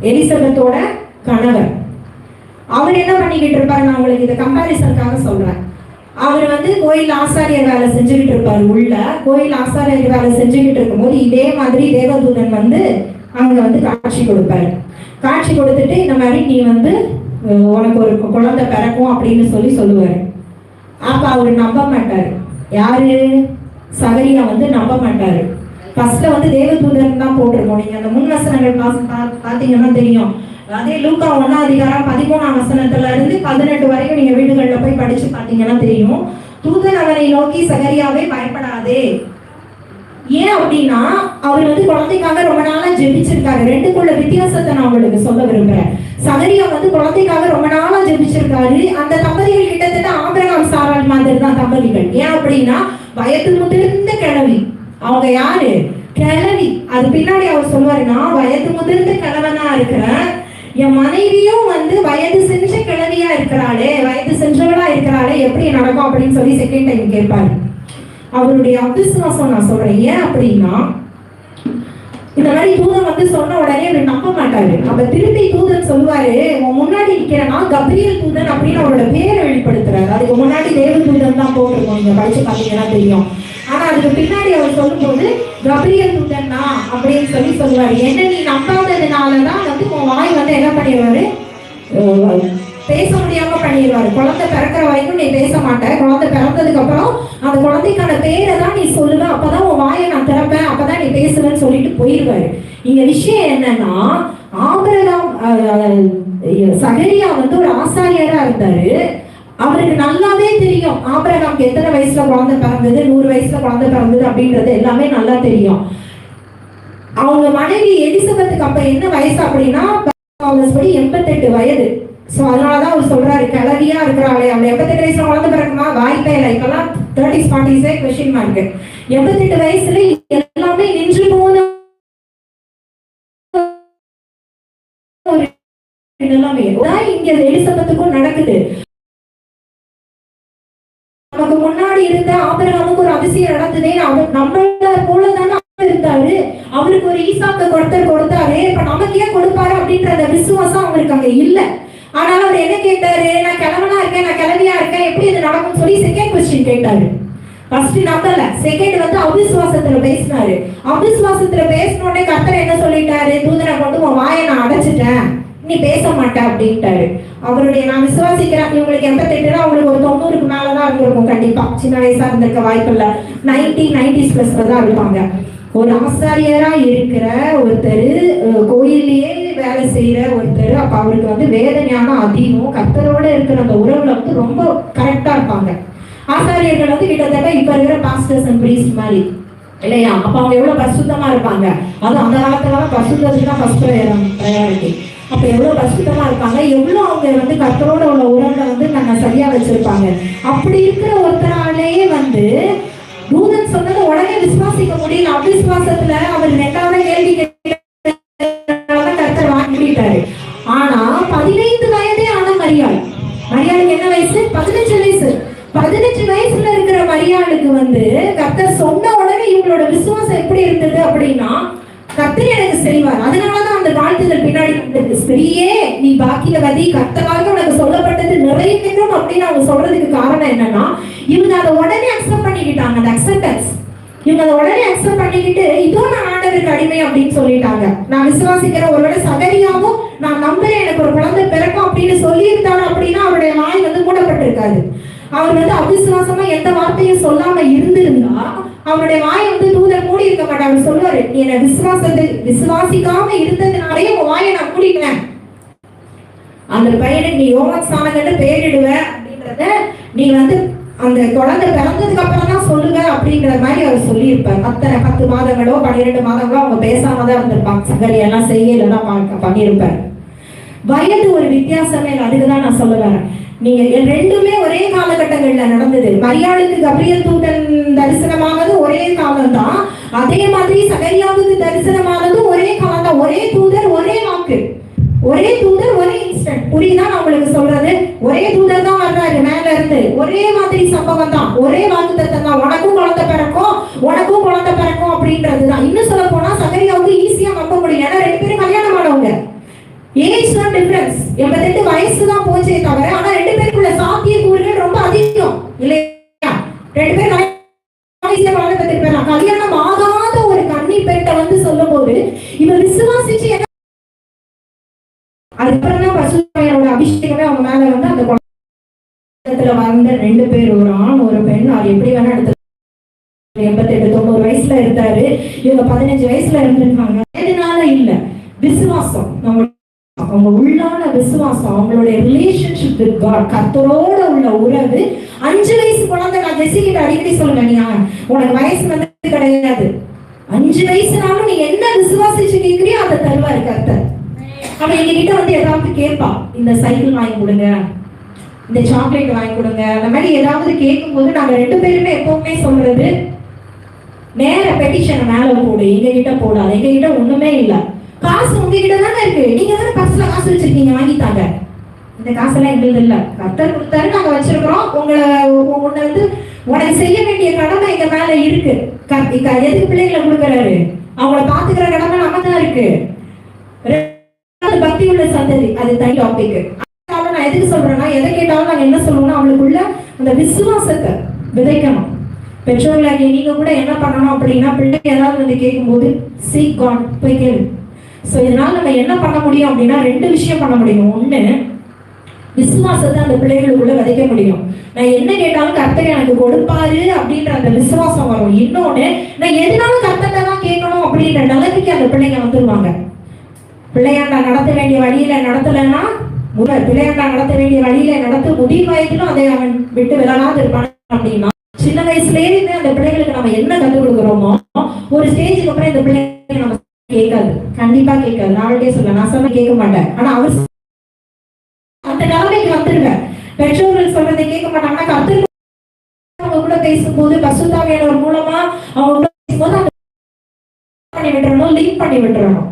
எலிசபெத்தோட கணவர். அவர் என்ன பண்ணிக்கிட்டு இருப்பாரு, நான் உங்களுக்கு இதை கம்பாரிசனுக்காக சொல்றேன். அவர் வந்து கோயில் ஆசாரியர் வேலை செஞ்சுக்கிட்டு இருப்பாரு. உள்ள கோயில் ஆசாரியர் வேலை செஞ்சுக்கிட்டு இருக்கும்போது இதே மாதிரி தேவதூதன் வந்து அங்க வந்து காட்சி கொடுப்பாரு. காட்சி கொடுத்துட்டு இந்த மாதிரி நீ வந்து உனக்கு ஒரு குழந்தை பிறக்கும் அப்படின்னு சொல்லுவாரு. அப்ப அவரு நம்ப மாட்டாரு. யாரு? சகரியா வந்து நம்ப மாட்டாரு. ஃபர்ஸ்ட்ல வந்து தேவதூதன் தான் போட்டிருக்கோம். நீங்க அந்த முன் வசனங்கள் பாத்தீங்கன்னா தெரியும். அதே லூக்கா 1ஆம் அதிகாரம் 13ஆம் வசனத்துல இருந்து 18 வரைக்கும் நீங்க வீடுகள்ல போய் படிச்சு பாத்தீங்கன்னா தெரியும். தூதன் அவனை நோக்கி, சகரியாவே பயப்படாதே. ஏன் அப்படின்னா அவர் வந்து குழந்தைக்காக ரொம்ப நாளா ஜெபிச்சிருக்காரு. ரெண்டுக்குள்ள வித்தியாசத்தை நான் உங்களுக்கு சொல்ல விரும்புறேன். சகரியா வந்து குழந்தைக்காக ரொம்ப நாளா ஜெபிச்சிருக்காரு. அந்த தம்பதிகள் கிட்டத்தட்ட ஆபிரகாம் சாராள் மாதிரி தான் தம்பதிகள். ஏன் அப்படின்னா வயது முதிர்ந்த கிழவி. அவங்க யாரு? கிழவி. அது பின்னாடி அவர் சொல்லுவாரு, நான் வயது முதிர்ந்த கிழவனா இருக்கிறேன், என் மனைவியும் வந்து வயது செஞ்ச கிழவியா இருக்கிறாளே, வயது சென்றவளா இருக்கிறாளே, எப்படி நடக்கும் அப்படின்னு சொல்லி செகண்ட் டைம் கேட்பாரு. அவருடைய அவிசுவாசம் நான் சொல்றேன். ஏன் அப்படின்னா இந்த மாதிரி தூதன் வந்து சொன்ன உடனே அவர் நம்ப மாட்டாரு. அப்ப திருப்பி தூதன் சொல்லுவாரு, உன் முன்னாடி இருக்கிறனா கப்ரியேல் தூதன் அப்படின்னு அவரோட பேரை வெளிப்படுத்துறாரு. அதுக்கு முன்னாடி தேவ தூதன் தான் போட்டிருக்கோம், நீங்க படிச்சு பாத்தீங்கன்னா தெரியும். ஆனா அதுக்கு பின்னாடி அவர் சொல்லும் போது கப்ரியேல் தூதன் தான் அப்படின்னு சொல்லுவாரு. என்ன நீ நம்பாததுனாலதான் வந்து உன் வாய் வந்து என்ன பண்ணிடுவாரு, பேச முடியாம பண்ணிடுவாரு. குழந்தை பிறக்கிற வரைக்கும் நீ பேச மாட்ட, குழந்தை பிறந்ததுக்கு அப்புறம் அந்த குழந்தைக்கான பேரை தான் நீ சொல்லுவ, அப்பதான் உன் வாயை நான் திறப்பேன், அப்பதான் நீ பேசுவேன்னு சொல்லிட்டு போயிடுவாரு. இங்க விஷயம் என்னன்னா, ஆபிரகாம் சகரியா வந்து ஒரு ஆசாரியரா இருந்தாரு. அவருக்கு நல்லாவே தெரியும் ஆபிரகாம்க்கு எத்தனை வயசுல குழந்தை பிறந்தது, 100 வயசுல குழந்தை பிறந்தது அப்படின்றது எல்லாமே நல்லா தெரியும். அவங்க மனைவி எலிசபெத்துக்கு அப்ப என்ன வயசு அப்படின்னா 88 வயது. சோ அதனாலதான் அவர் சொல்றாரு, கிளவியா இருக்கிறாளே, அவள் 88 வயசுல குழந்தை பிறக்குமா, வாய்ப்பே இல்லை. இப்பெல்லாம் 30s 40s கொஸ்டின் மார்க். 88 வயசுல எல்லாமே நின்று போன நிலைமை இங்க எலிசபெத்துக்கும் நடக்குது. நமக்கு முன்னாடி இருந்த ஆபிரகாமுக்கு ஒரு அதிசயம் நடந்ததே, நம்மள போலதானே இருந்தாரு. அவருக்கு ஒரு ஈசாக்க கொடுத்தாரு, இப்ப நமக்கு ஏன் கொடுப்பாரு அப்படின்ற அந்த விசுவாசம் அவருக்கு அங்க இல்ல. ஆனாலும் அவர் என்ன கேட்டாரு, நான் கிழவனா இருக்கேன், நான் கிழவியா இருக்கேன், எப்படி இது நடக்கும் சொல்லி செகண்ட் கொஸ்டின் கேட்டாரு. ஃபர்ஸ்ட் நம்பல, செகண்ட் வந்து அவிசுவாசத்துல பேசினாரு. அவிசுவாசத்துல பேசினோடனே கர்த்தர் என்ன சொல்லிட்டாரு, தூதனை கொண்டு உன் வாயை நான் அடைச்சிட்டேன், நீ பேச மாட்டேன் அப்படின்ட்டாரு. அவருடைய நான் விசுவாசிக்கிறேன், இவங்களுக்கு 88, அவங்களுக்கு ஒரு 90க்கு மேலதான் இருந்திருக்கும் கண்டிப்பா. சின்ன வயசா இருந்திருக்க வாய்ப்பு இல்ல, 90s+ தான் இருப்பாங்க. ஒரு ஆசாரியரா இருக்கிற ஒருத்தர், கோயிலேயே வேலை செய்யற ஒருத்தர், அப்ப அவருக்கு வந்து வேத ஞானம் அதிகம், கர்த்தரோட இருக்கிற அந்த உறவுல வந்து ரொம்ப கரெக்டா இருப்பாங்க. ஆசாரியர்கள் வந்து கிட்டத்தட்ட இப்ப இருக்கிற பாஸ்டர்ஸ் அண்ட் பிரீஸ்ட் மாதிரி இல்லையா? அப்ப அவங்க எவ்வளவு பரிசுத்தமா இருப்பாங்க. அது அந்த காலத்துல பரிசுத்தத்துக்கு தான் ஃபர்ஸ்ட் ப்ரையாரிட்டி. அப்ப எவ்வளவு பரிசுத்தமா இருப்பாங்க, எவ்வளவு அவங்க வந்து கர்த்தரோட உள்ள உறவுல வந்து நாங்க சரியா வச்சிருப்பாங்க. அப்படி இருக்கிற ஒருத்தராலேயே வந்து தூதன் சொன்னது உடனே விசுவாசிக்க முடியல. அவிசுவாசத்துல அவர் 2வது கேள்வி கேட்டாரு, கர்த்தர் வாங்கிட்டாரு. ஆனா 15 வயதே ஆன மரியாளுக்கு என்ன வயசு? 15 வயசு. 15 வயசுல இருக்கிற மரியாளுக்கு வந்து கர்த்தர் சொன்ன உடனே இவங்களோட விசுவாசம் எப்படி இருந்தது அப்படின்னா, கர்த்தர் எனக்கு செய்வார். அதனாலதான் அந்த வாழ்த்துதல் பின்னாடி வந்தது. ஸ்திரீயே நீ பாக்கியவதி, கர்த்தராக உனக்கு சொல்லப்பட்டது நிறைவேறும் அப்படின்னு அவங்க சொல்றதுக்கு காரணம் என்னன்னா, இவங்க அதை உடனே அக்செப்ட் பண்ணிக்கிட்டாங்க. அந்த அக்செப்டன்ஸ் இவங்க அதை உடனே அக்செப்ட் பண்ணிக்கிட்டு, இதோ நான் ஆண்டவருக்கு அடிமை அப்படின்னு சொல்லிட்டாங்க. நான் விசுவாசிக்கிறேன், ஒருவேளை சகரியாவும் நான் நம்புறேன் எனக்கு ஒரு குழந்தை பிறக்கும் அப்படின்னு சொல்லியிருந்தாரு அப்படின்னா அவருடைய வாய் வந்து மூடப்பட்டிருக்காது. அவர் வந்து அவிசுவாசமா எந்த வார்த்தையும் சொல்லாம இருந்திருந்தா அவருடைய வாயை வந்து தூதர் மூடி இருக்க மாட்டாங்க. சொல்லுவாரு, நீ என்ன விசுவாசிக்காம இருந்ததுனாலே உன் வாயை நான் மூடிட்டேன், அந்த பையனுக்கு நீ யோவான் ஸ்நானகன்னு பேரிடுவ அப்படின்றத நீ வந்து அந்த குழந்தை பிறந்ததுக்கு அப்புறம் தான் சொல்லுவ அப்படிங்கிற மாதிரி அவர் சொல்லியிருப்பார். அத்தனை 10 மாதங்களோ 12 மாதங்களோ அவங்க பேசாமதான் இருந்திருப்பாங்க. சகரியெல்லாம் செய்யலாம் பண்ணியிருப்பார். வயது ஒரு வித்தியாசமே இல்லை, அதுக்குதான் நான் சொல்ல வரேன். நீங்க 2மே ஒரே காலகட்டங்கள்ல நடந்தது. மரியாளுக்கு கபிரியல் தூதன் தரிசனமானது ஒரே காலம் தான், அதே மாதிரி சகரியாவுக்கு தரிசனமானது ஒரே காலம் தான். ஒரே தூதர், ஒரே வாக்கு, ஒரே தூதர், ஒரே இன்ஸ்டன்ட். புரியுதா நான் உங்களுக்கு சொல்றது? ஒரே தூதர் தான் வர்றாரு மேல இருந்து, ஒரே மாதிரி சம்பவம் தான், ஒரே வாக்குத்தத்தம் தான். உனக்கும் குழந்தை பிறக்கும், உனக்கும் குழந்தை பிறக்கும் அப்படின்றது தான். இன்னும் சொல்ல போனா சகரியாவுக்கு ஈஸியா நம்ப முடியும், ஏன்னா 2 பேரும் கல்யாணம் ஆனவங்க. ஏஜ் தான் டிஃபரன்ஸ், 88 வயசு தான் போச்சே தவிர, ஆனா 2 பேருக்குள்ள சாத்தியக்கூறுகள் ரொம்ப அதிகம் இல்லையா? 2 பேரும் குழந்தை பெற்றிருப்பாங்க. கல்யாணம் ஆகாத ஒரு கன்னி பெண்ணை வந்து சொல்லும் போது இவன் விசுவாசிச்சு, அதுக்கப்புறம் தான் பரிசுத்தாவியோட அபிஷேகமே அவங்க மேல வந்து அந்த குழந்தைல வந்த 2 பேர், ஒரு ஆண் ஒரு பெண். அது எப்படி வேணா எடுத்து 88 90 வயசுல இருந்தாரு, இவங்க 15 வயசுல இருந்திருக்காங்க. எதனால இல்ல, விசுவாசம், அவங்க உள்ளான விசுவாசம், அவங்களுடைய ரிலேஷன்ஷிப் வித் காட், கர்த்தரோட உள்ள உறவு. 5 வயசு குழந்தை, நான் ஜெசிகிட்ட அடிக்கடி சொல்லுவேன், நீ உனக்கு வயசு வந்து கிடையாது, 5 வயசுனாலும் நீ என்ன விசுவாசிச்சு கேட்கிறியோ அதை தருவாரு கர்த்தர். அவன் எங்ககிட்ட வந்து ஏதாவது கேட்பா, இந்த சைக்கிள் வாங்கி கொடுங்க, இந்த சாக்லேட் வாங்கி கொடுங்க, அந்த மாதிரி ஏதாவது கேட்கும் போது நாங்க 2 பேருமே எப்பவுமே சொல்றது, நேர பெட்டிஷனை மேல போடு, எங்க கிட்ட போடாது, எங்க கிட்ட ஒண்ணுமே இல்லை, காசு உங்ககிட்ட தானே இருக்கு, நீங்க தானே பர்ஸ்ல காசு வச்சிருக்கீங்க, வாங்கித்தாங்க. இந்த காசெல்லாம் எங்களுக்கு இல்ல, கர்த்தர் கொடுத்தாரு, நாங்க வச்சிருக்கிறோம். உன்னை வந்து உனக்கு செய்ய வேண்டிய கடமை எங்க மேல இருக்கு. எதுக்கு பிள்ளைகளை கொடுக்கறாரு? அவங்கள பாத்துக்கிற கடமை நம்ம தான் இருக்கு. பக்தி உள்ள சந்ததி, அது தனி டாபிக். நான் எதுக்கு சொல்றேன்னா, எதை கேட்டாலும் நாங்க என்ன சொல்லுவோம்னா, அவங்களுக்குள்ள அந்த விசுவாசத்தை விதைக்கணும். பெற்றோர்களாகிய நீங்க கூட என்ன பண்ணணும் அப்படின்னா, பிள்ளைங்க ஏதாவது வந்து கேட்கும்போது சீக் காட், போய் கேளு. ஸோ இதனால நம்ம என்ன பண்ண முடியும் அப்படின்னா, 2 விஷயம் பண்ண முடியும். ஒண்ணு, விசுவாசத்தை அந்த பிள்ளைகளுக்குள்ள விதைக்க முடியும். நான் என்ன கேட்டாலும் கர்த்தர் எனக்கு கொடுப்பாரு அப்படின்ற அந்த விசுவாசம் வரும். இன்னொன்னு, நான் எதுனாலும் கர்த்தர்ட்ட தான் கேட்கணும் அப்படின்ற நிலைமைக்கு அந்த பிள்ளைங்க வந்துருவாங்க. பிள்ளையாண்டா நடத்த வேண்டிய வழியில நடத்தலைன்னா, பிள்ளையாண்டா நடத்த வேண்டிய வழியில நடத்து முதிர் வயதிலும் அதை அவன் விட்டு விலகாது இருப்பான். அப்படின்னா சின்ன வயசுலேயே அந்த பிள்ளைகளுக்கு நம்ம என்ன கற்றுக் கொடுக்குறோமோ ஒரு ஸ்டேஜுக்கு அப்புறம் இந்த பிள்ளைங்க நம்ம கேட்காது, கண்டிப்பா கேட்காது. நாளைக்கே சொல்ல, நான் சொன்ன கேட்க மாட்டேன். ஆனா அவர் அந்த நிலைமைக்கு வந்துருவேன். பெற்றோர்கள் சொல்றதை கேட்க மாட்டாங்கன்னா கர்த்தர் அவங்க கூட பேசும்போது பசுத்தாவியானவர் மூலமா அவங்க கூட பேசும்போது அந்த பண்ணி விட்டுறணும், லிங்க் பண்ணி விட்டுறணும்.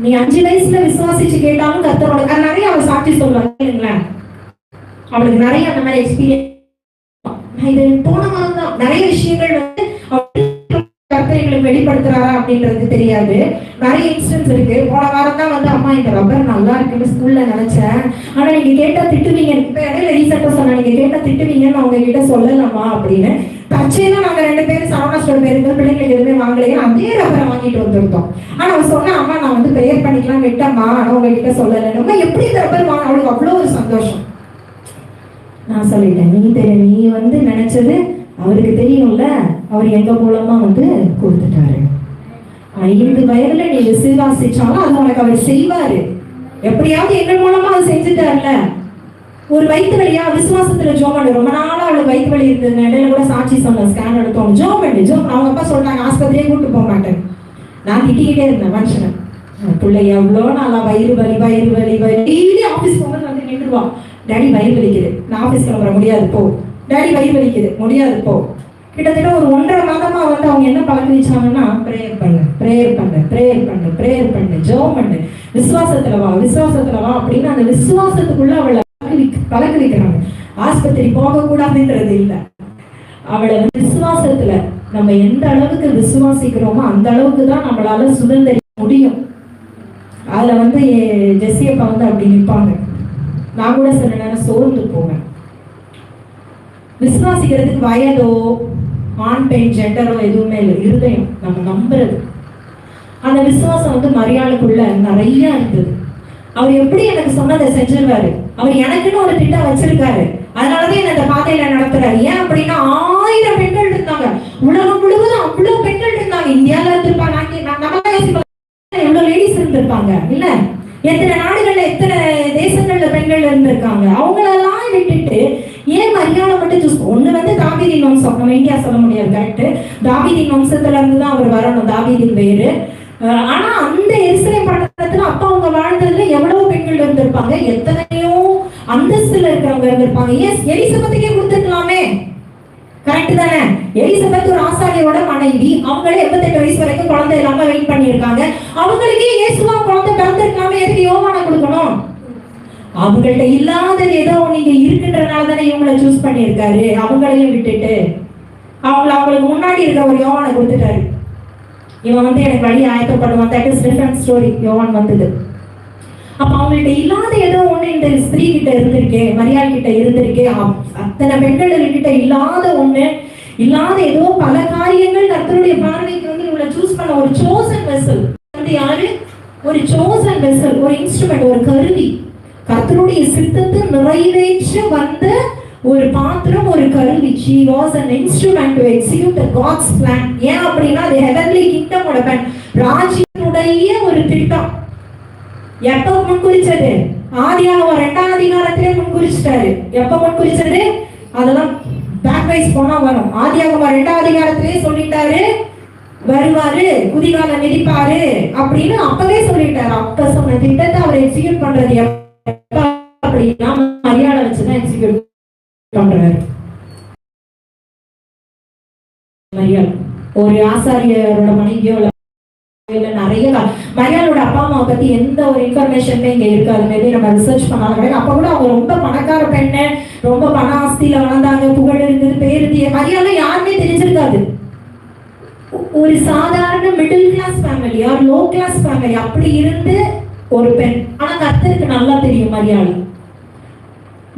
நீ 5 வயசுல விசுவாசிச்சு கேட்டாலும் கர்த்தரோட நிறைய அவ சாட்சி சொல்லுவாங்க இல்லைங்களா, அவளுக்கு நிறைய அந்த மாதிரி எக்ஸ்பீரியன்ஸ். இது போன வாரம் தான் நிறைய விஷயங்கள் வந்து கர்த்தரைகளுக்கு வெளிப்படுத்துறாரா அப்படின்றது தெரியாது. நிறைய இன்சிடென்ட்ஸ் இருக்கு. போன வாரம் தான் வந்து அம்மா இந்த ரப்பர் நல்லா இருக்குன்னு ஸ்கூல்ல நினைச்சேன், ஆனா நீங்க கேட்டா திட்டுவீங்க. இப்ப இடையில ரீசெண்டா சொன்ன, நீங்க கேட்டா திட்டுவீங்கன்னு அவங்க கிட்ட சொல்லலாமா அப்படின்னு. தற்செயலா நாங்க 2 பேரும் சரவணா ஸ்டோர் போயிருந்தோம், பிள்ளைங்களுக்கு எதுவுமே வாங்கலையே, அதே ரப்பரை வாங்கிட்டு வந்திருந்தோம். ஆனா அவன் சொன்னா, அம்மா நான் வந்து ப்ரேயர் பண்ணிக்கலாம் விட்டம்மா, ஆனா உங்ககிட்ட சொல்லலைன்னு. எப்படி இந்த ரப்பர் வாங்க, அவளுக்கு அவ்வளோ ஒரு சந்தோஷம். நான் சொல்லிட்டேன், நீ வந்து நினைச்சது அவருக்கு தெரியும்ல, அவர் எங்க மூலமா வந்து கொடுத்துட்டாரு. 5 வயதுல நீ விசுவாசிச்சாலும் அது உனக்கு அவர் செய்வாரு. எப்படியாவது எங்க மூலமா அவர் செஞ்சுட்டார்ல. ஒரு வயிற்று வலியா விசுவாசத்துல ஜோம் பண்ணு. ரொம்ப நாளா அவளுக்கு வயிற்று வலி இருந்தது. இடையில கூட சாட்சி சொன்ன, ஸ்கேன் எடுத்தோம், ஜோம் பண்ணு. அவங்க அப்பா சொல்றாங்க ஆஸ்பத்திரியே கூட்டு போக மாட்டேன். நான் திட்டிக்கிட்டே இருந்தேன் மனுஷனை, பிள்ளை எவ்வளோ நாளா வயிறு வலி டெய்லி ஆஃபீஸ் போகும்போது வந்து நின்றுவா, டேடி வயிறு வலிக்குது, நான் ஆஃபீஸ் கிளம்புற முடியாது போ, டேடி வயிறு வலிக்குது முடியாது போ. கிட்டத்தட்ட ஒரு 1.5 மாதமா வந்து அவங்க என்ன பழக்க வச்சாங்கன்னா, ப்ரேயர் பண்ணு, ஜெபம் பண்ணு, விசுவாசத்துல வா அப்படின்னு அந்த விசுவாசத்துக்குள்ள அவளை பழக்க வைக்கிறாங்க. ஆஸ்பத்திரி போக கூடாதுன்றது இல்லை, அவளை விசுவாசத்துல நம்ம எந்த அளவுக்கு விசுவாசிக்கிறோமோ அந்த அளவுக்கு தான் நம்மளால சுதந்திரிக்க முடியும். அதுல வந்து ஜெஸ்ஸியப்பா வந்து அப்படி நிற்பாங்க. நான் கூட சில நேரம் சோர்ந்து போவேன். விசுவாசிக்கிறதுக்கு வயதோ ஆண் பெண் ஜெண்டரோ எதுவுமே இல்லை, இருதயம் நம்ம நம்புறது. அந்த விசுவாசம் வந்து மரியாளுக்குள்ள நிறைய இருந்தது. அவர் எப்படி எனக்கு சொன்னதை செஞ்சிருவாரு, அவர் எனக்குன்னு ஒரு திட்டம் வச்சிருக்காரு, அதனாலதான் என்ன இந்த பாதையில நடத்துறாரு. ஏன் அப்படின்னா 1000 பெண்கள் இருந்தாங்க, உலகம் முழுவதும் அவ்வளவு பெண்கள் இருந்தாங்க. இந்தியாவில இருந்திருப்பாங்க, எவ்வளவு லேடிஸ் இருந்திருப்பாங்க இல்ல, எத்தனை நாடுகள்ல எத்தனை தேசங்கள்ல பெண்கள் இருந்திருக்காங்க. அவங்களெல்லாம் விட்டுட்டு ஏன் மரியாதை மட்டும் சூஸ்? ஒண்ணு வந்து தாவீதின் வம்சம், நம்ம இந்தியா சொல்ல முடியாது, கரெக்ட். தாவீதின் வம்சத்துல இருந்து தான் அவர் வரணும், தாவீதின் பேரு. ஆனா அந்த எருசலேம் பட்டணத்துல அப்பா அவங்க வாழ்ந்ததுல எவ்வளவு பெண்கள் இருந்திருப்பாங்க, எத்தனையோ அந்தஸ்துல இருக்கிறவங்க இருந்திருப்பாங்க. ஏன் எலிசபெத்துக்கே கொடுத்துருக்கலாமே, கரெக்ட் தானே? எலிசபெத் ஒரு ஆசாரியோட மனைவி, அவங்களே 88 வயசு வரைக்கும் குழந்தை இல்லாம வெயிட் பண்ணிருக்காங்க. அவங்களுக்கே இயேசுவா குழந்தை பிறந்திருக்காம எதுக்கு யோவானை கொடுக்கணும்? அவங்கள்ட்ட இல்லாதது ஏதோ நீங்க இருக்குன்றனால தானே இவங்களை சூஸ் பண்ணியிருக்காரு. அவங்களையும் விட்டுட்டு அவங்களுக்கு முன்னாடி இருக்க ஒரு யோவானை கொடுத்துட்டாரு. இவன் வந்து எனக்கு வழி ஆயத்தப்படுவான். That is different story. யோவான் வந்தது. அப்ப அவங்கள்ட்ட இல்லாத ஏதோ ஒண்ணு இந்த ஸ்திரீ கிட்ட இருந்திருக்கே, மரியாள் கிட்ட இருந்திருக்கே, அத்தனை பெண்கள் கிட்ட இல்லாத ஒண்ணு, இல்லாத ஏதோ பல காரியங்கள் கர்த்தருடைய பார்வைக்கு வந்து இவங்களை சூஸ் பண்ண ஒரு சோசன் வெசல் வந்து யாரு? ஒரு சோசன் வெசல், ஒரு இன்ஸ்ட்ருமெண்ட், ஒரு கருவி. கர்த்தருடைய சித்தத்தை நிறைவேற்ற வந்த ஒரு பாத்திரம், ஒரு கருவி. She was an instrument to execute the God's plan. ஏன் அப்படின்னா அது heavenly kingdom ஓட plan, ராஜ்யத்துடைய ஒரு திட்டம். எப்ப முன்குறிச்சது? ஆதியாகமம் 2ஆம் அதிகாரத்திலே முன்குறிச்சிட்டாரு. எப்ப முன்குறிச்சது? அதெல்லாம் பேக் வைஸ் போனா வரும். ஆதியாகமம் 2ஆம் அதிகாரத்திலே சொல்லிட்டாரு, வருவாரு, குதிகால மிதிப்பாரு அப்படின்னு அப்பவே சொல்லிட்டாரு. அப்ப சொன்ன திட்டத்தை அவர் எக்ஸிக்யூட் பண்றது எப்ப அப்படின்னா மரியாதை வச்சுதான் எக்ஸிக்யூட் பண்றாரு. மரியாள் ஒரு ஆசாரியரோட மனைவியோ நிறைய மரியாளோட அப்பா அம்மாவை பத்தி எந்த ஒரு இன்ஃபர்மேஷனுமே இங்க இருக்காது. மேபி நம்ம ரிசர்ச் பண்ணாலும் அப்ப கூட அவங்க ரொம்ப பணக்கார பெண்ணு, ரொம்ப பண ஆஸ்தியில வளர்ந்தாங்க, புகழ் இருந்தது, பேருந்திய. மரியாதை யாருமே தெரிஞ்சிருக்காது. ஒரு சாதாரண middle class family or low class family அப்படி இருந்து ஒரு பெண். ஆனா கர்த்தருக்கு நல்லா தெரியும் மரியாதை.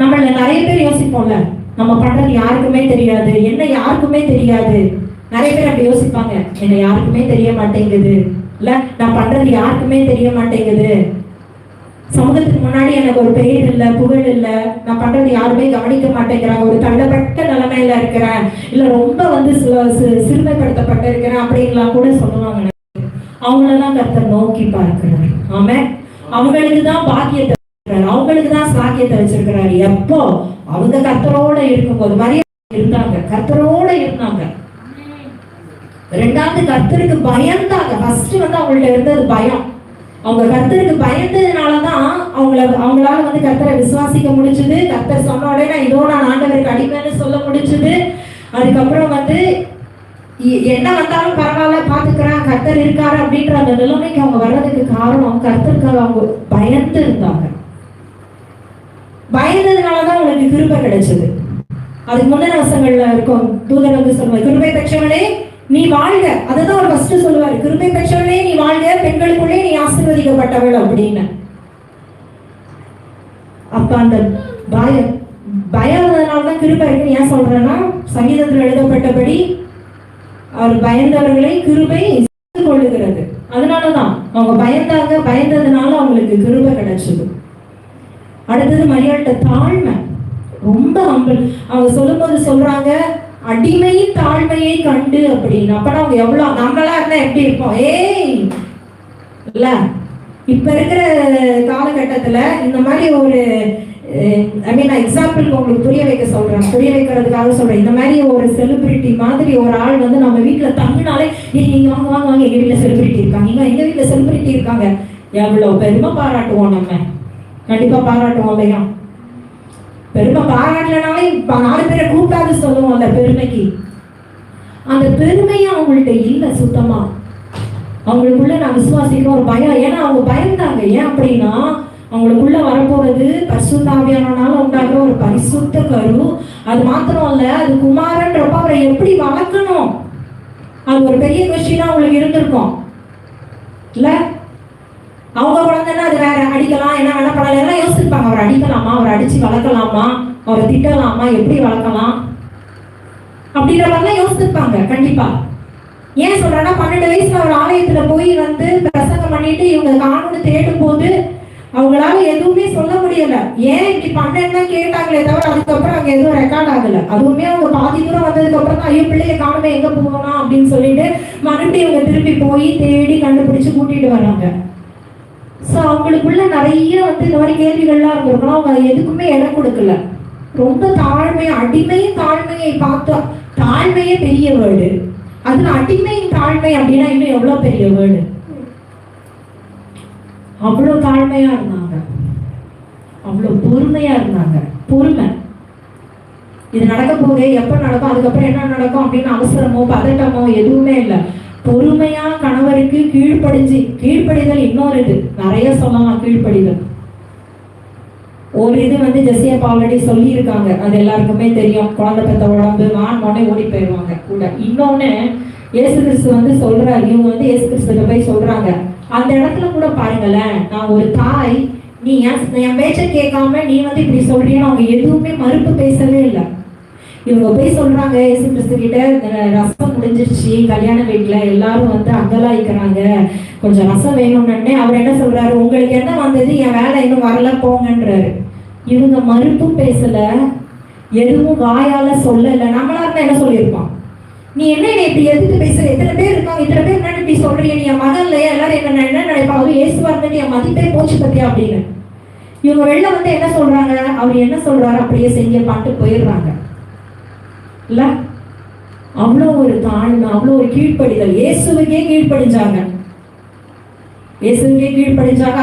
நம்மள நிறைய பேர் யோசிப்போம்ல, நம்ம பண்றது யாருக்குமே தெரியாது, என்ன யாருக்குமே தெரியாது. நிறைய பேர் அப்படி யோசிப்பாங்க, என்ன யாருக்குமே தெரிய மாட்டேங்குது, இல்ல நான் பண்றது யாருக்குமே தெரிய மாட்டேங்குது. சமூகத்துக்கு முன்னாடி எனக்கு ஒரு பெயர் இல்லை, புகழ் இல்லை, நான் பண்றது யாருமே கவனிக்க மாட்டேங்கிறாங்க, ஒரு தள்ளப்பட்ட நிலைமையில இருக்கிறேன், இல்ல ரொம்ப சிறுமைப்படுத்தப்பட்டு இருக்கிறேன் அப்படின்லாம் கூட சொல்லுவாங்க. அவங்களெல்லாம் கர்த்தர் நோக்கி பார்க்கிறார். ஆமென். அவங்களுக்கு தான் பாக்கியத்தை, அவங்களுக்கு தான் சாக்கியத்தை வச்சிருக்கிறாரு. எப்போ? அவங்க கர்த்தரோட இருக்கும்போது. மரியா இருந்தாங்க, கர்த்தரோட இருந்தாங்க. ரெண்டாவது கர்த்தருக்கு பயந்தாங்க. ஃபர்ஸ்ட் வந்து அவங்கள்ட்ட இருந்தது பயம். அவங்க கர்த்தருக்கு பயந்ததுனாலதான் அவங்களால வந்து கர்த்தரை விசுவாசிக்க முடிஞ்சது. கர்த்தர் சொன்ன உடனே இதோ நான் ஆண்டவருக்கு அடிமைன்னு சொல்ல முடிஞ்சது. அதுக்கப்புறம் வந்து என்ன வந்தாலும் பரவாயில்ல, பாத்துக்கிறேன், கர்த்தர் இருக்காரு அப்படின்ற அந்த நிலைமைக்கு அவங்க வர்றதுக்கு காரணம் கர்த்தருக்காக அவங்க பயந்து இருந்தாங்க. பயந்ததுனாலதான் அவங்களுக்கு கிருபை கிடைச்சது. அதுக்கு முந்தின வசங்கள்ல இருக்கும். தூதர் வந்து சொல்லுவார், கிருபை பெற்றவனே நீ வாழ்க. அதுதான் அவர் ஃபர்ஸ்ட் சொல்லுவாரு, கிருபை பெற்றவனே நீ வாழ்க, பெண்களுக்குள்ளே நீ ஆசீர்வதிக்கப்பட்டவள் அப்படின்னு. அப்ப அந்த பயம்னால்தான் கிருபை இருக்குன்னு ஏன் சொல்றேன்னா, சங்கீதத்தில் எழுதப்பட்டபடி அவர் பயந்தவர்களை கிருபை கொள்ளுகிறது. அதனாலதான் அவங்க பயந்தாங்க. பயந்ததுனால அவங்களுக்கு கிருபை கிடைச்சது. அடுத்தது மரியாள்கிட்ட தாழ்மை, ரொம்ப ஹம்பிள். அவங்க சொல்லும் போது சொல்றாங்க, அடிமையின் தாழ்மையை கண்டு அப்படின்னு. அப்ப அவங்க எவ்வளவு, நம்மளா இருந்தா எப்படி இருப்போம்? இல்ல இப்ப இருக்கிற காலகட்டத்துல இந்த மாதிரி ஒரு எக்ஸாம்பிள் உங்களுக்கு புரிய வைக்கிறதுக்காக சொல்றேன். இந்த மாதிரி ஒரு செலிபிரிட்டி மாதிரி ஒரு ஆள் வந்து நம்ம வீட்டுல தங்கினாலே, நீங்க வாங்க வாங்க வாங்க, எங்க வீட்டுல செலிபிரிட்டி இருக்காங்க, எங்க வீட்டுல செலிபிரிட்டி இருக்காங்க, எவ்வளவு பெருமை பாராட்டுவோம். நம்ம கண்டிப்பா பாராட்டுவோம் இல்லையா? பெருமை பாராட்டலனாலே 4 பேரை கூப்பிடாது சொல்லுவோம். அந்த பெருமைக்கு, அந்த பெருமையை அவங்கள்ட்ட இல்ல சுத்தமா. அவங்களுக்குள்ள நான் விசுவாசிக்கிற ஒரு பயம். ஏன்னா அவங்க பயந்தாங்க. ஏன் அப்படின்னா, அவங்களுக்குள்ள வரப்போறது பரிசுத்த ஆவியானவரால உண்டாகிற ஒரு பரிசுத்த கரு. அது மாத்திரம் இல்ல, அது குமாரன்றப்ப அவரை எப்படி வளர்க்கணும், அது ஒரு பெரிய கொஸ்டினா அவங்களுக்கு இருந்திருக்கும் இல்ல? அவங்க குழந்தைன்னா அது வேற, அடிக்கலாம், என்ன வேணா பண்ணலாம், எல்லாம் யோசிச்சிருப்பாங்க. அவரை அடிக்கலாமா, அவரை அடிச்சு வளர்க்கலாமா, அவரை திட்டலாமா, எப்படி வளர்க்கலாம் அப்படின்ற மாதிரிலாம் யோசிச்சிருப்பாங்க கண்டிப்பா. ஏன் சொல்றேன்னா, 12 வயசுல ஒரு ஆலயத்துல போய் வந்து பிரசங்கம் பண்ணிட்டு இவங்க காணும்னு தேடும் போது அவங்களால எதுவுமே சொல்ல முடியல. ஏன் இப்படி பண்ணேன்னு கேட்டாங்களே தவிர அதுக்கப்புறம் அங்க எதுவும் ரெக்கார்ட் ஆகல. அதுவுமே அவங்க பாதி தூரம் வந்ததுக்கு அப்புறம் தான், ஐயோ பிள்ளைய காணுமே, எங்க போகணும் அப்படின்னு சொல்லிட்டு மறுபடியும் அவங்க திருப்பி போய் தேடி கண்டுபிடிச்சு கூட்டிட்டு வராங்க. ஸோ அவங்களுக்குள்ள நிறைய வந்து இந்த மாதிரி கேள்விகள்லாம் இருந்திருக்கணும். அவங்க எதுக்குமே இடம் கொடுக்கல. ரொம்ப தாழ்மை, அடிமையின் தாழ்மையை பார்த்தா, தாழ்மையே பெரிய வேர்டு. அதுல அடிமையின் தாழ்மை அப்படின்னா இன்னும் எவ்வளவு பெரிய வேர்டு. அவ்வளவு தாழ்மையா இருந்தாங்க, அவ்வளவு பொறுமையா இருந்தாங்க. பொறுமை, இது நடக்க போதே, எப்ப நடக்கும், அதுக்கப்புறம் என்ன நடக்கும் அப்படின்னு அவசரமோ பதட்டமோ எதுவுமே இல்லை. பொறுமையா கணவருக்கு கீழ்ப்படிதல். இன்னொரு இது நிறைய சொல்லலாம். கீழ்ப்படிதல் ஒரு இது வந்து ஜெசியா ஆல்ரெடி சொல்லி இருக்காங்க, அது எல்லாருக்குமே தெரியும். குழந்தை பெத்த உடம்பு வான் ஓடி போயிடுவாங்க கூட. இன்னொன்னு இயேசு கிறிஸ்து வந்து சொல்றாரு, இவங்க வந்து இயேசு கிறிஸ்துவ போய் சொல்றாங்க. அந்த இடத்துல கூட பாருங்களேன், நான் ஒரு தாய், நீ என் பேச்ச கேட்காம நீ வந்து இப்படி சொல்றீன்னு அவங்க எதுவுமே மறுப்பு பேசவே இல்லை. இவங்க போய் சொல்றாங்க இயேசு கிறிஸ்து கிட்ட, ரசம் முடிஞ்சிருச்சு, கல்யாண வீட்டுல எல்லாரும் வந்து அங்கலாய்க்கிறாங்க, கொஞ்சம் ரசம் வேணும்னு. அவர் என்ன சொல்றாரு, உங்களுக்கு என்ன வந்தது, என் வேலை இன்னும் வரல, போங்கன்றாரு. இவங்க மறுப்பும் பேசல, எதுவும் வாயால சொல்லல. நம்மளா இருந்தா என்ன சொல்லியிருப்பான், நீ என்ன இப்படி எதிர்த்து பேசுற, எத்தனை பேர் இருக்காங்க, இத்தனை பேர் என்ன இப்படி சொல்றீங்க, நீ என் மகன் இல்லையா, எல்லாரும் என்ன நினைப்பாங்க, இயேசுவா இருந்துட்டு என் மதிப்பே போச்சு பத்தியா அப்படின்னு. இவங்க வெளில வந்து என்ன சொல்றாங்க, அவர் என்ன சொல்றாரு அப்படியே செஞ்ச பாட்டு போயிடுறாங்க இல்ல? அவ்வளோ ஒரு தாழ்மை, அவ்வளோ ஒரு கீழ்ப்படிதல். இயேசுவுக்கே கீழ்ப்படிஞ்சாங்க.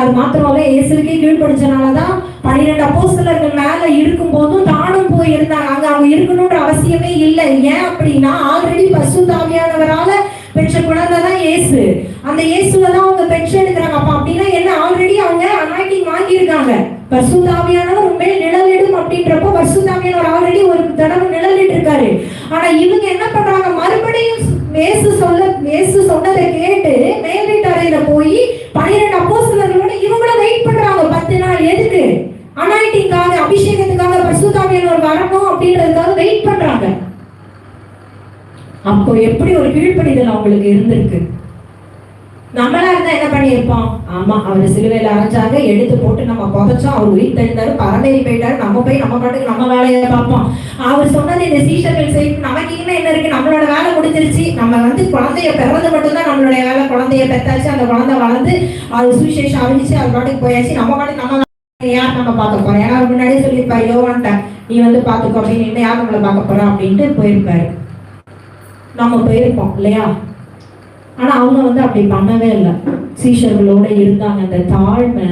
அது மாத்திரம் இல்ல, இயேசுவுக்கே கீழ்ப்படிச்சனாலதான் 12 அப்போஸ்தலர்கள் மேல இருக்கும் போதும் தானும் போய் இருந்தாங்க. அங்க அவங்க இருக்கணும்ன்ற அவசியமே இல்லை. ஏன் அப்படின்னா, ஆல்ரெடி பரிசுத்த ஆவியானவரால பெற்ற குழந்தை தான் இயேசு. அந்த இயேசுவை தான் அவங்க பெற்றெடுக்கிறாங்க. அப்ப அப்படின்னா என்ன, ஆல்ரெடி அவங்க அனாயிட்டிங் வாங்கியிருக்காங்க. பரிசுத்த ஆவியானவர் உண்மையில நிழலிடும் அப்படின்றப்போ பரிசுத்த ஆவியானவர் ஆல்ரெடி ஒரு தடவை நிழலிட்டு இருக்காரு. ஆனா இவங்க என்ன பண்றாங்க, மறுபடியும் இயேசு சொன்னதை கேட்டு மேல் வீட்டு அறையில போய் 12 அப்போஸ்தலர்களோட இவங்களும் வெயிட் பண்றாங்க 10 நாள். எதுக்கு? அனாயிட்டிங்காக, அபிஷேகத்துக்காக, பரிசுத்த ஆவியானவர் வரணும் அப்படின்றதுக்காக வெயிட் பண்றாங்க. அப்போ எப்படி ஒரு கீழ்ப்படிதல் அவங்களுக்கு இருந்திருக்கு. நம்மளா இருந்தா என்ன பண்ணியிருப்போம்? ஆமா, அவர் சிலுவையில அரைஞ்சாங்க, எடுத்து போட்டு நம்ம புதைச்சோம், அவர் உயிர் தெழுந்தாரு, பரமேறி போயிட்டாரு, நம்ம போய் நம்ம பாட்டுக்கு நம்ம வேலையை பார்ப்போம். அவர் சொன்னது இந்த சீஷர்கள் செய்யும், நமக்கு இனிமே என்ன இருக்கு? நம்மளோட வேலை முடிஞ்சிருச்சு. நம்ம குழந்தைய பெறது மட்டும்தான் நம்மளுடைய வேலை. குழந்தைய பெத்தாச்சு, அந்த குழந்தை வளர்ந்து அது சுவிசேஷம் அறிவிச்சு அது பாட்டுக்கு போயாச்சு. நம்ம பாட்டுக்கு நம்ம யார் நம்ம பார்க்க போறோம்? ஏன்னா அவர் முன்னாடியே சொல்லியிருப்பாரு, யோவான்ட்ட நீ பார்த்துக்கோ அப்படின்னு, என்ன யார் நம்மளை பார்க்க போறோம் அப்படின்ட்டு போயிருப்பாரு. நம்ம போயிருப்போம் இல்லையா? ஆனா அவங்க அப்படி பண்ணவே இல்லை. சீஷர்களோட இருந்தாங்க. அந்த தாழ்மை,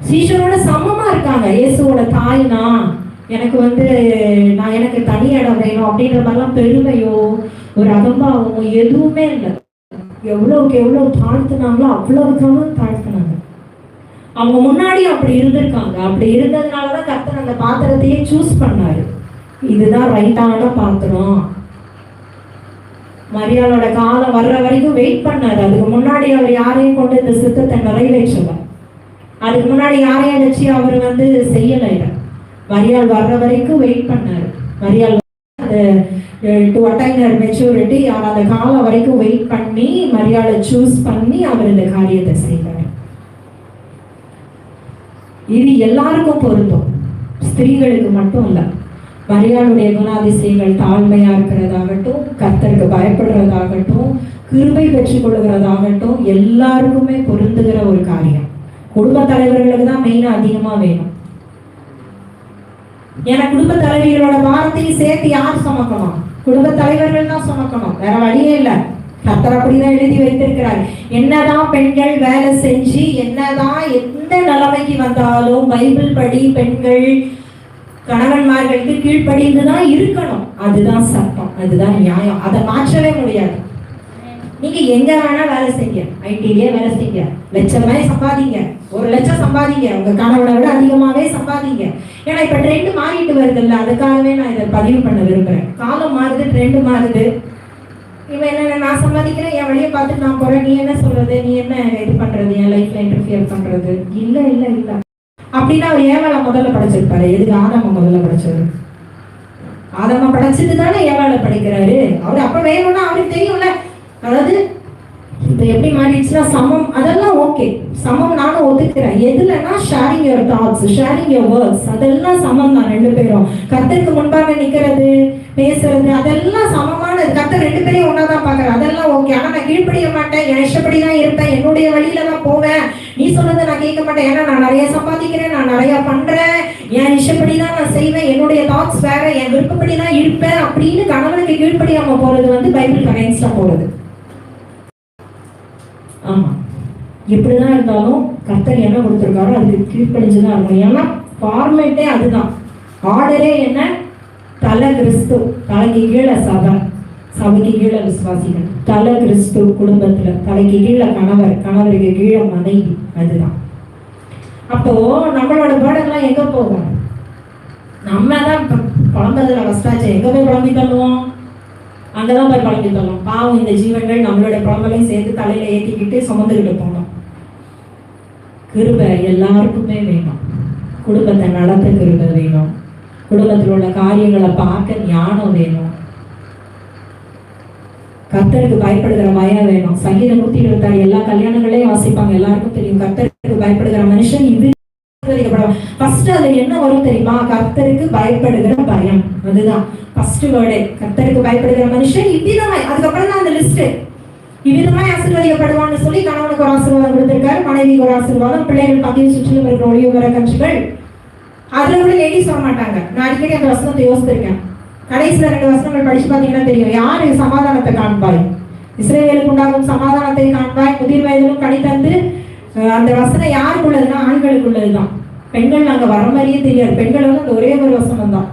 சீஷரோட சமமா இருக்காங்க. இயேசுவோட தாய்னா எனக்கு நான் எனக்கு தனி இடம் வேணும் அப்படின்ற மாதிரிலாம் பெருமையோ ஒரு அகம்பாவமோ எதுவுமே இல்லை. எவ்வளவுக்கு எவ்வளவு தாழ்த்தினாங்களோ அவ்வளவுக்காக தாழ்த்தினாங்க. அவங்க முன்னாடி அப்படி இருந்திருக்காங்க. அப்படி இருந்ததுனாலதான் கர்த்தர் அந்த பாத்திரத்தையே சூஸ் பண்ணாரு. இதுதான் ரைட்டான பாத்திரம். மரியாளோட காலம் வர்ற வரைக்கும் வெயிட் பண்ணாரு. அதுக்கு முன்னாடி அவர் யாரையும் கொண்டு இந்த சித்தத்தை நிறைவேற்றல. அதுக்கு முன்னாடி யாரையும் வச்சு அவர் செய்யல. மரியாள் வர்ற வரைக்கும் வெயிட் பண்ணாரு. மரியாள் டு அட்டைன் ஹர் மெச்சூரிட்டி, அவர் அந்த காலம் வரைக்கும் வெயிட் பண்ணி மரியாளை சூஸ் பண்ணி அவர் இந்த காரியத்தை செய்வார். இது எல்லாருக்கும் பொருந்தும், ஸ்திரீகளுக்கு மட்டும் இல்ல. மரியாளுடைய குணாதிசயங்கள் தாழ்மையா இருக்கிறதாகட்டும், கர்த்தருக்கு பயப்படுறதாகட்டும், கிருபை பெற்றுக் கொள்கிறதாகட்டும், எல்லாருக்குமே பொருந்துகிற ஒரு காரியம். குடும்ப தலைவர்களுக்கு தான் மெயினா அதிகமா வேணும். ஏன்னா குடும்ப தலைவிகளோட வார்த்தையும் சேர்த்து யார் சுமக்கணும்? குடும்ப தலைவர்கள் தான் சுமக்கணும், வேற வழியே இல்லை. கர்த்தர் அப்படிதான் எழுதி வைத்திருக்கிறார். என்னதான் பெண்கள் வேலை செஞ்சு என்னதான் எந்த நிலைமைக்கு வந்தாலும் பைபிள் படி பெண்கள் கணவன்மார்களுக்கு கீழ்ப்படிந்துதான் இருக்கணும். அதுதான் சட்டம், அதுதான் நியாயம். அதை மாற்றவே முடியாது. நீங்க எங்க வேணா வேலை செய்ய, ஐடிலேயே வேலை செய்ய, லட்சமே சம்பாதிங்க, 1 லட்சம் சம்பாதிங்க, உங்க கணவனை விட அதிகமாவே சம்பாதிங்க. ஏன்னா இப்ப ட்ரெண்ட் மாறிட்டு வருது இல்ல, அதுக்காகவே நான் இதை பதிவு பண்ண விரும்புறேன். காலம் மாறுது, ட்ரெண்ட் மாறுது. இவன் என்ன, நான் சம்பாதிக்கிறேன், என் வழியை பார்த்துட்டு நான் போறேன், நீ என்ன சொல்றது, நீ என்ன இது பண்றது, என் லைஃப்ல இன்டர்ஃபியர் பண்றது? இல்ல இல்ல இல்ல. அப்படின்னா அவர் ஏவாளை முதல்ல படைச்சிருப்பாரு. எதுக்கு ஆதாம முதல்ல படைச்சாரு? ஆதாம படைச்சிட்டு தானே ஏவாளை படைக்கிறாரு. அவர் அப்ப வேணும்னா அவருக்கு தெரியும்ல. அதாவது இப்ப எப்படி மாறிடுச்சுன்னா சமம், அதெல்லாம் ஓகே, சமம் நானும் ஒத்துக்கிறேன். எதுலன்னா sharing your thoughts, sharing your words, அதெல்லாம் சமம் தான். 2 பேரும் கர்த்தருக்கு முன்பாக நிக்கிறது, பேசுறது, அதெல்லாம் சமமானது. கர்த்தர் 2 பேரையும் ஒன்னாதான் பாக்குறேன், அதெல்லாம் ஓகே. ஆனா நான் கீழ்ப்படிய மாட்டேன், என் இஷ்டப்படிதான் இருப்பேன், என்னுடைய வழியில தான் போவேன், நீ சொன்னதை நான் கேட்க மாட்டேன். ஏன்னா நான் நிறைய சம்பாதிக்கிறேன், நான் நிறைய பண்றேன், என் இஷ்டப்படிதான் நான் செய்வேன், என்னுடைய தாட்ஸ் வேற, என் விருப்பப்படிதான் இருப்பேன் அப்படின்னு கணவனுக்கு கீழ்ப்படியாம போறது பைபிள் அகைன்ஸ்டா போறது. ஆமா, எப்படிதான் இருந்தாலும் கர்த்தர் என்ன கொடுத்திருக்காரோ அதுக்கு கீழ்ப்படிஞ்சுதான் இருக்கணும். ஏன்னா ஃபார்மேட்டே அதுதான். ஆர்டரே என்ன? தலை கிறிஸ்து, தலைக்கு கீழே சபை, சபைக்கு கீழே விசுவாசிகள், தலை கிறிஸ்து குடும்பத்துல, தலைக்கு கீழே கணவர், கணவருக்கு கீழே மனைவி. அதுதான். அப்போ நம்மளோட பேர்டெல்லாம் எங்க போகும்? நம்ம தான் குழம்புல ஃபஸ்டாச்சு, எங்க போய் குழம்பி தள்ளுவோம்? அங்கதான் போய் குழம்பி தள்ளுவோம். பாவம், இந்த ஜீவன்கள் நம்மளுடைய குழம்பையும் சேர்த்து தலையில ஏற்றிக்கிட்டு சுமந்துக்கிட்டு போனோம். கிருபை எல்லாருக்குமே வேணும். குடும்பத்தை நடத்த கிருபை வேணும். குடும்பத்தில் உள்ள காரியங்களை பார்க்க ஞானம் வேணும். கர்த்தருக்கு பயப்படுகிற பயம் வேணும். சங்கீதம் 126 எல்லா கல்யாணங்களையும் வாசிப்பாங்க, எல்லாருக்கும் தெரியும். கர்த்தருக்கு பயப்படுகிற மனுஷன் இது ஃபர்ஸ்ட் அது என்ன வரும் தெரியுமா? கர்த்தருக்கு பயப்படுகிற பயம். அதுதான் ஃபர்ஸ்ட் வேர்டே. கர்த்தருக்கு பயப்படுகிற மனுஷன் இவ்விதமாய், அதுக்கப்புறம் தான் அந்த லிஸ்ட். இவ்விதமாய் ஆசீர்வதிக்கப்படுவான்னு சொல்லி கணவனுக்கு ஒரு ஆசீர்வாதம் கொடுத்திருக்காரு, மனைவிக்கு ஒரு ஆசீர்வாதம், பிள்ளைகள் பத்தியும் சுற்றிலும் இருக்கிற ஒளியுற கட்சிகள். அதுல கூட லேடிஸ் வர மாட்டாங்க. நான் அடிக்கடி அந்த வசனத்தை யோசித்திருக்கேன். கடைசியில 2 வசனங்கள் படிச்சு பாத்தீங்கன்னா தெரியும். யாரு சமாதானத்தை காண்பாய், இஸ்ரவேலுக்கு உண்டாகும் சமாதானத்தை காண்பாய், முதிர் வயதிலும் கனி தந்து. அந்த வசனம் யாருக்குள்ளதுன்னா ஆண்களுக்குள்ளதுதான். பெண்கள் நாங்க வர மாதிரியே தெரியாது. பெண்கள் அந்த ஒரே ஒரு வசனம் தான்.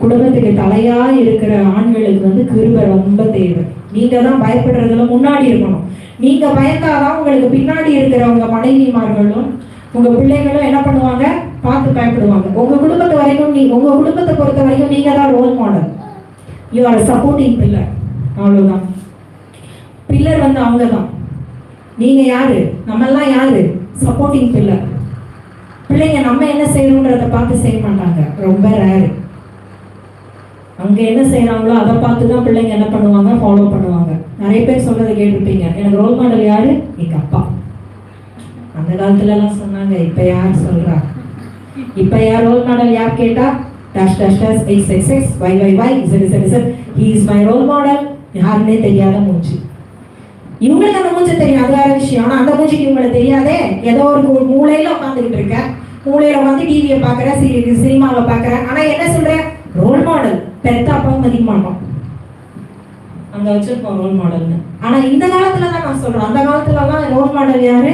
குடும்பத்துக்கு தலையா இருக்கிற ஆண்களுக்கு கிருபை ரொம்ப தேவை. நீங்க தான் பயப்படுறதுல முன்னாடி இருக்கணும். நீங்க பயந்தாதான் உங்களுக்கு பின்னாடி இருக்கிறவங்க மனைவிமார்களும் உங்க பிள்ளைகளும் என்ன பண்ணுவாங்க? பார்த்து பயப்படுவாங்க. உங்க குடும்பத்தை வரைக்கும் உங்க குடும்பத்தை பொறுத்த வரைக்கும் நீங்க தான் role model. You are supporting pillar. அவ்வளவுதான். பில்லர் அவங்க தான். நீங்க யாரு? நம்ம எல்லாம் யாரு? Supporting pillar. பிள்ளைங்க நம்ம என்ன செய்யணும்ன்றத பார்த்து செய்ய மாட்டாங்க, ரொம்ப ரேர். அங்க என்ன செய்யறாங்களோ அதை பார்த்து தான் பிள்ளைங்க என்ன பண்ணுவாங்க, ஃபாலோ பண்ணுவாங்க. நிறைய பேர் சொல்றதை கேட்டிருப்பீங்க, எனக்கு ரோல் மாடல் யாரு, எங்க அப்பா. அந்த காலத்துல எல்லாம் சொன்னாங்க, இப்ப யார் சொல்றா? இப்ப யார் ரோல் மாடல் யார் கேட்டா, dash dash dash X X X Y Y Y Z Z Z he is my role model. யாருன்னே தெரியாத மூச்சு. இவங்களுக்கு அந்த மூச்சு தெரியும், அது வேற விஷயம். ஆனா அந்த மூச்சுக்கு இவங்களுக்கு தெரியாதே. ஏதோ ஒரு மூளையில உட்காந்துக்கிட்டு இருக்க, மூளையில வந்து டிவியை பாக்குற, சினிமாவை பாக்குற. ஆனா என்ன சொல்றேன், ரோல் மாடல் பெத்த அப்பாவும் மதிக்க மாட்டோம், அங்க வச்சிருப்போம் ரோல் மாடல்னு. ஆனா இந்த காலத்துல தான் நான் சொல்றேன், அந்த காலத்துல எல்லாம் ரோல் மாடல் யாரு,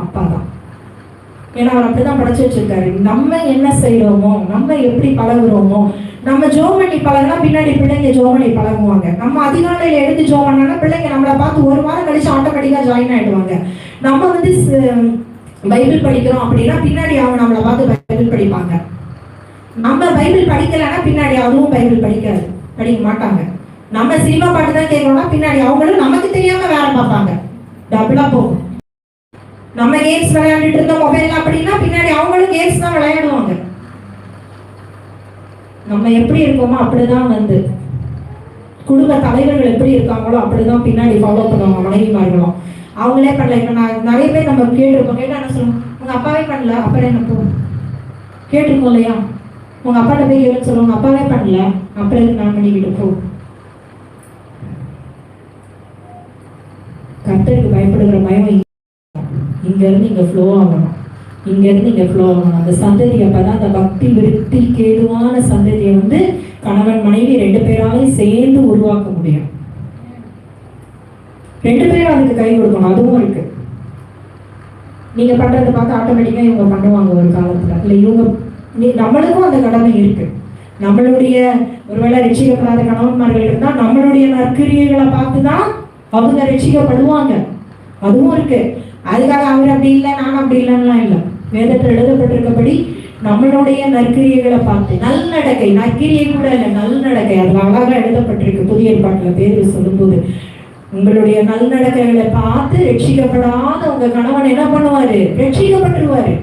அப்பா தான். ஏன்னா அவர் அப்படிதான் படைச்சு வச்சிருக்காரு. நம்ம என்ன செய்யறோமோ, நம்ம எப்படி பழகுறோமோ, நம்ம ஜோம் பண்ணி பழகினா பின்னாடி பிள்ளைங்க ஜோம் பண்ணி பழகுவாங்க. நம்ம அதிகாலையில எடுத்து ஜோம் பண்ணோம்னா பிள்ளைங்க நம்மளை பார்த்து ஒரு வாரம் கழிச்சு ஆட்டோமேட்டிக்கா ஜாயின் ஆயிடுவாங்க. நம்ம வந்து பைபிள் படிக்கிறோம் அப்படின்னா பின்னாடி அவங்க நம்மளை பார்த்து பைபிள் படிப்பாங்க. நம்ம பைபிள் படிக்கலைன்னா பின்னாடி அதுவும் பைபிள் படிக்க மாட்டாங்க. நம்ம சினிமா பாட்டு தான் கேட்கணும்னா பின்னாடி அவங்களும் நமக்கு தெரியாம வேலை பார்ப்பாங்க. டபுளா போகும். நம்ம கேம்ஸ் விளையாண்டுட்டு இருந்தோம் மொபைல் அப்படின்னா பின்னாடி அவங்களும் கேம்ஸ் தான் விளையாடுவாங்க. நம்ம எப்படி இருக்கோமோ அப்படிதான் வந்து குடும்ப தலைவர்கள் எப்படி இருக்காங்களோ அப்படிதான் பின்னாடி ஃபாலோ பண்ணுவாங்க மனைவிமார்களும். அவங்களே பண்ணல. இப்ப நான் நிறைய பேர் நம்ம கேட்டிருக்கோம், கேட்டா என்ன சொல்லுவோம், உங்க அப்பாவே பண்ணல அப்புறம் என்ன போ கேட்டிருக்கோம் இல்லையா. உங்க அப்பாட்ட போய் கேட்க சொல்லுவாங்க, அப்பாவே பண்ணல அப்புறம் எதுக்கு நான் பண்ணிக்கிட்டு போ. கர்த்தருக்கு பயப்படுகிற பயம் இங்க இருந்து இங்க ஃப்ளோ ஆகணும், இங்க இருந்து இங்க ஃப்ளோ ஆகணும். அந்த சந்ததி அப்பதான் அந்த பக்தி விருத்தி கேதுவான சந்ததியை வந்து கணவன் மனைவி 2 பேராலையும் சேர்ந்து உருவாக்க முடியும். 2 பேரும் அதுக்கு கை கொடுக்கணும், அதுவும் இருக்கு. நீங்க பண்றதை பார்த்து ஆட்டோமேட்டிக்கா இவங்க பண்ணுவாங்க ஒரு காலத்துல. இல்ல இவங்க நம்மளுக்கும் அந்த கடமை இருக்கு. நம்மளுடைய ஒருவேளை ரட்சிக்கப்படாத கணவன்மார்கள் இருந்தா நம்மளுடைய நற்கிரியைகளை பார்த்துதான் அவங்க ரட்சிக்கப்படுவாங்க, அதுவும் இருக்கு. அதுக்காக அவர் அப்படி இல்லை நான் அப்படி இல்லைன்னா இல்லை. வேதத்தில் எழுதப்பட்டிருக்கபடி நம்மளுடைய நற்கிரியைகளை பார்த்து நல்லடக்கை, நற்கிரியை கூட இல்லை நல்லடக்கை, அதுல அழகா எழுதப்பட்டிருக்கு புதிய ஏற்பாட்டுல பேர் சொல்லும்போது, உங்களுடைய நல்லடக்கைகளை பார்த்து ரட்சிக்கப்படாத உங்க கணவன் என்ன பண்ணுவாரு, ரட்சிக்கப்பட்டுருவாரு.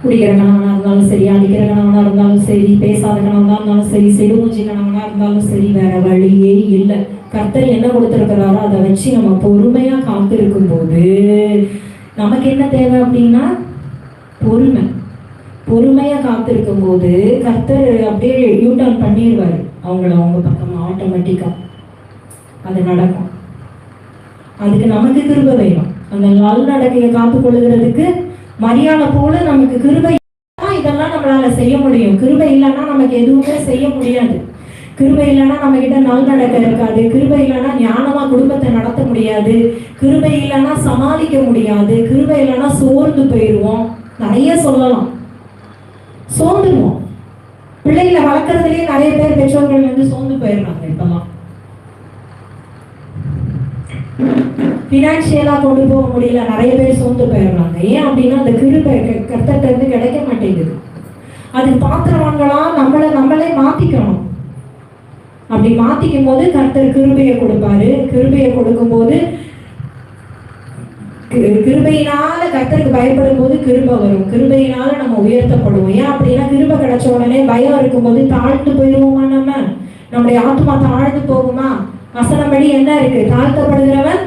குடிக்கிற கணவனா இருந்தாலும் சரி, அடிக்கிற கணவனா இருந்தாலும் சரி, பேசாத கணவனா இருந்தாலும் சரி, செடுமூஞ்சி கணவனா இருந்தாலும் சரி, வேற வழியே இல்லை. கர்த்தர் என்ன கொடுத்திருக்கிறாரோ அதை வச்சு நம்ம பொறுமையா காத்திருக்கும் போது நமக்கு என்ன தேவை அப்படின்னா பொறுமை. பொறுமையா காத்திருக்கும் போது கர்த்தர் அப்படியே யூட்டர்ன் பண்ணிடுவாரு அவங்கள அவங்க பக்கமா, ஆட்டோமேட்டிக்கா அது நடக்கும். அதுக்கு நமக்கு கிருபை வேணும். அந்த நல்ல நடக்கையை காத்து கொள்ளுகிறதுக்கு மரியாதை போல நமக்கு கிருபை இதெல்லாம் நம்மளால செய்ய முடியும். கிருபை இல்லைன்னா நமக்கு எதுவுமே செய்ய முடியாது. கிருபை இல்லைன்னா நம்ம கிட்ட நல் நடக்க இருக்காது. கிருபை இல்லைன்னா ஞானமா குடும்பத்தை நடத்த முடியாது. கிருபை இல்லைன்னா சமாளிக்க முடியாது. கிருபை இல்லைன்னா சோர்ந்து போயிடுவோம். நிறைய சொல்லலாம், சோர்ந்துருவோம். பிள்ளைகளை வளர்க்கறதுலயே நிறைய பேர் பெற்றோர்கள் வந்து சோர்ந்து போயிடுறாங்க. இப்பெல்லாம் பினான்சியலா கொண்டு போக முடியல, நிறைய பேர் சோர்ந்து போயிடுறாங்க. ஏன் அப்படின்னா அந்த கிருபை கர்த்தர்ட்ட இருந்து கிடைக்க மாட்டேங்குது. அதுக்கு பாத்திரவான்களா நம்மளே மாத்திக்கணும். அப்படி மாத்திக்கும் போது கர்த்தர் கிருபையை கொடுப்பாரு. கிருபையை கொடுக்கும் போது கிருபையினால கர்த்தருக்கு பயப்படும் போது கிருபை வரும். கிருபையினால நம்ம உயர்த்தப்படுவோம். ஏன் அப்படின்னா கிருபை கிடைச்ச உடனே பயம் இருக்கும்போது தாழ்ந்து போயிடுவோமா, நம்முடைய ஆத்மா தாழ்ந்து போகுமா? வசனப்படி என்ன இருக்கு, தாழ்த்தப்படுகிறவன்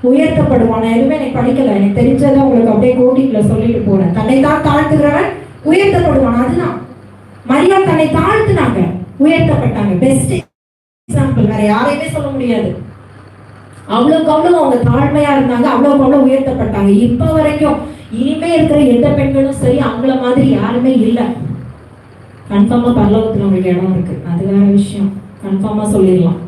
உயர்த்தப்படுவான். நான் எதுவுமே எனக்கு படிக்கல, எனக்கு தெரிஞ்சதை உங்களுக்கு அப்படியே கோட்டிக்குள்ள சொல்லிட்டு போறேன். தன்னை தான் தாழ்த்துகிறவன் உயர்த்தப்படுவான். அதுதான் மரியாதை, தன்னை தாழ்த்துனாங்க, உயர்த்தப்பட்டாங்க. பெஸ்ட் எக்ஸாம்பிள், வேற யாரையுமே சொல்ல முடியாது. அவ்வளவுக்கு அவ்வளவு அவங்க தாழ்மையா இருந்தாங்க, அவ்வளவுக்கு அவ்வளவு உயர்த்தப்பட்டாங்க. இப்ப வரைக்கும் இனிமே இருக்கிற எந்த பெண்களும் சரி அவங்கள மாதிரி யாருமே இல்லை. கன்ஃபார்மா பரலோகத்துல உங்களுக்கு இடம் இருக்கு, அது வேற விஷயம். கன்ஃபார்மா சொல்லிடலாம்.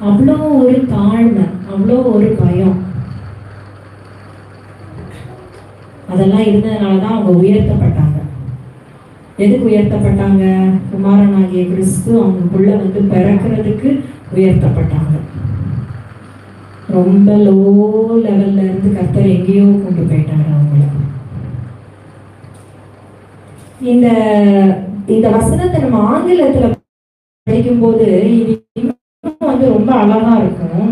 அவ்வளோ ஒரு தாழ்மை, அவ்வளோ ஒரு பயம், அதெல்லாம் இருந்ததுனாலதான் அவங்க உயர்த்தப்பட்டாங்க. எதுக்கு உயர்த்தப்பட்டாங்க? குமாரனாகிய கிறிஸ்து அவங்களுக்குள்ள வந்து பிறக்கிறதுக்கு உயர்த்தப்பட்டாங்க. ரொம்ப லோ லெவல்ல இருந்து கர்த்தர் எங்கேயோ கொண்டு போயிட்டாங்க அவங்கள. இந்த வசனத்தை நம்ம ஆங்கிலத்துல படிக்கும் போது இது வந்து ரொம்ப அழகா இருக்கும்.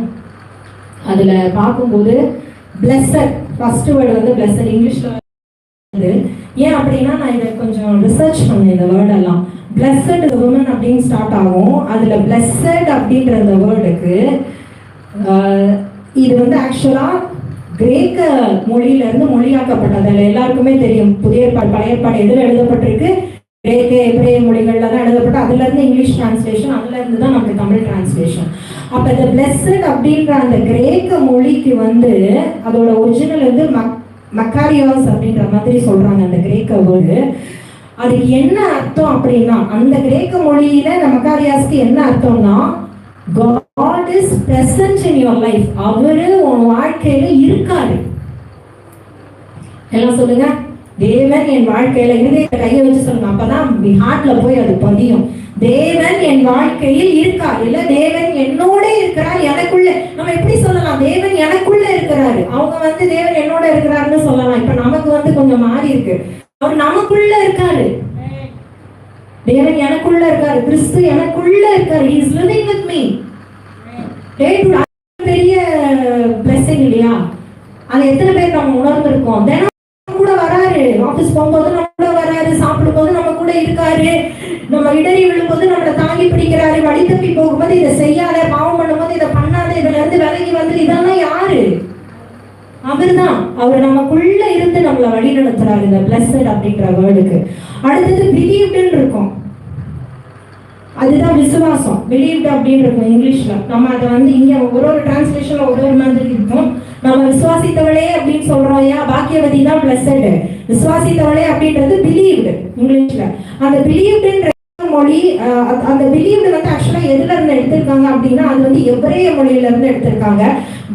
அதுல பார்க்கும்போது பிளஸர், ஃபர்ஸ்ட் வேர்டு வந்து பிளஸர். இங்கிலீஷ்ல வந்து ஏன் அப்படின்னா நான் இதை கொஞ்சம் ரிசர்ச் பண்ணேன். இந்த வேர்டெல்லாம் பிளஸட் உமன் அப்படின்னு ஸ்டார்ட் ஆகும். அதில் பிளஸட் அப்படின்ற இந்த வேர்டுக்கு இது வந்து ஆக்சுவலாக கிரேக்க மொழியிலிருந்து மொழியாக்கப்பட்டது. எல்லாருக்குமே தெரியும், புதிய ஏற்பாடு பழைய ஏற்பாடு எதில் எழுதப்பட்டிருக்கு, கிரேக்க எபிரேய மொழிகளில் தான் எழுதப்பட்டு அதுலேருந்து இங்கிலீஷ் டிரான்ஸ்லேஷன், அதுலேருந்து தான் நமக்கு தமிழ் டிரான்ஸ்லேஷன். அப்போ இந்த பிளஸட் அப்படின்ற அந்த கிரேக்க மொழிக்கு வந்து அதோட ஒரிஜினல் வந்து மக்காரியாஸ் அப்படின்ற மாதிரி சொல்கிறாங்க அந்த கிரேக்க வேர்டு. அதுக்கு என்ன அர்த்தம் அப்படின்னா, அந்த கிரேக்க மொழியில இந்த மக்காரியாஸ்க்கு என்ன அர்த்தம்னா, God is present in your life. அவரு உன் வாழ்க்கையில இருக்காரு. எல்லாம் சொல்லுங்க, தேவன் என் வாழ்க்கையில, இருதயத்தை கையை வச்சு சொல்லுங்க, அப்பதான் ஹார்ட்ல போய் அது பதியும். தேவன் என் வாழ்க்கையில் இருக்கார், இல்ல தேவன் என்னோட இருக்கிறார், எனக்குள்ள. நம்ம எப்படி சொல்லலாம், தேவன் எனக்குள்ள இருக்கிறாரு, அவங்க வந்து தேவன் என்னோட இருக்கிறாருன்னு சொல்லலாம். இப்ப நமக்கு வந்து கொஞ்சம் மாறி இருக்கு, அவர் நமக்குள்ள இருக்காரு. தேவன் எனக்குள்ள இருக்காரு, கிறிஸ்து எனக்குள்ள இருக்காரு. He is living with me. பெரிய blessing இல்லையா? அது எத்தனை பேர் நம்ம உணர்ந்திருக்கோம்? தினம் கூட வராரு, ஆபீஸ் போகும்போது நம்ம கூட வராரு, சாப்பிடும் போது நம்ம கூட இருக்காரு, நம்ம இடறி விழும்போது நம்மளை தாங்கி பிடிக்கிறாரு, வழி தப்பி போகும்போது இதை செய்யாத, பாவம் பண்ணும்போது இதை பண்ணாத, இதுல இருந்து விலகி வந்து, இதெல்லாம் யாரு? அவர்தான். அவர் நமக்குள்ள இருந்து நம்மளை வழி நடத்துறாரு. இந்த பிளஸட் அப்படின்ற வேர்டுக்கு அடுத்தது பிலீவ்டுன்னு இருக்கும். அதுதான் விசுவாசம். பிலீவ்டு அப்படின்னு இருக்கும் இங்கிலீஷ்ல. நம்ம அதை வந்து இங்க ஒரு டிரான்ஸ்லேஷன்ல ஒரு மாதிரி இருக்கும். நம்ம விசுவாசித்தவளே அப்படின்னு சொல்றோம், ஏன் பாக்கியவதி தான் பிளஸட். விசுவாசித்தவளே அப்படின்றது பிலீவ்டு இங்கிலீஷ்ல. அந்த பிலீவ்டுன்ற மொழி, அந்த பிலீவ்டு வந்து ஆக்சுவலா எதுல இருந்து எடுத்திருக்காங்க அப்படின்னா, அது வந்து எபிரேய மொழியில இருந்து எடுத்திருக்காங்க.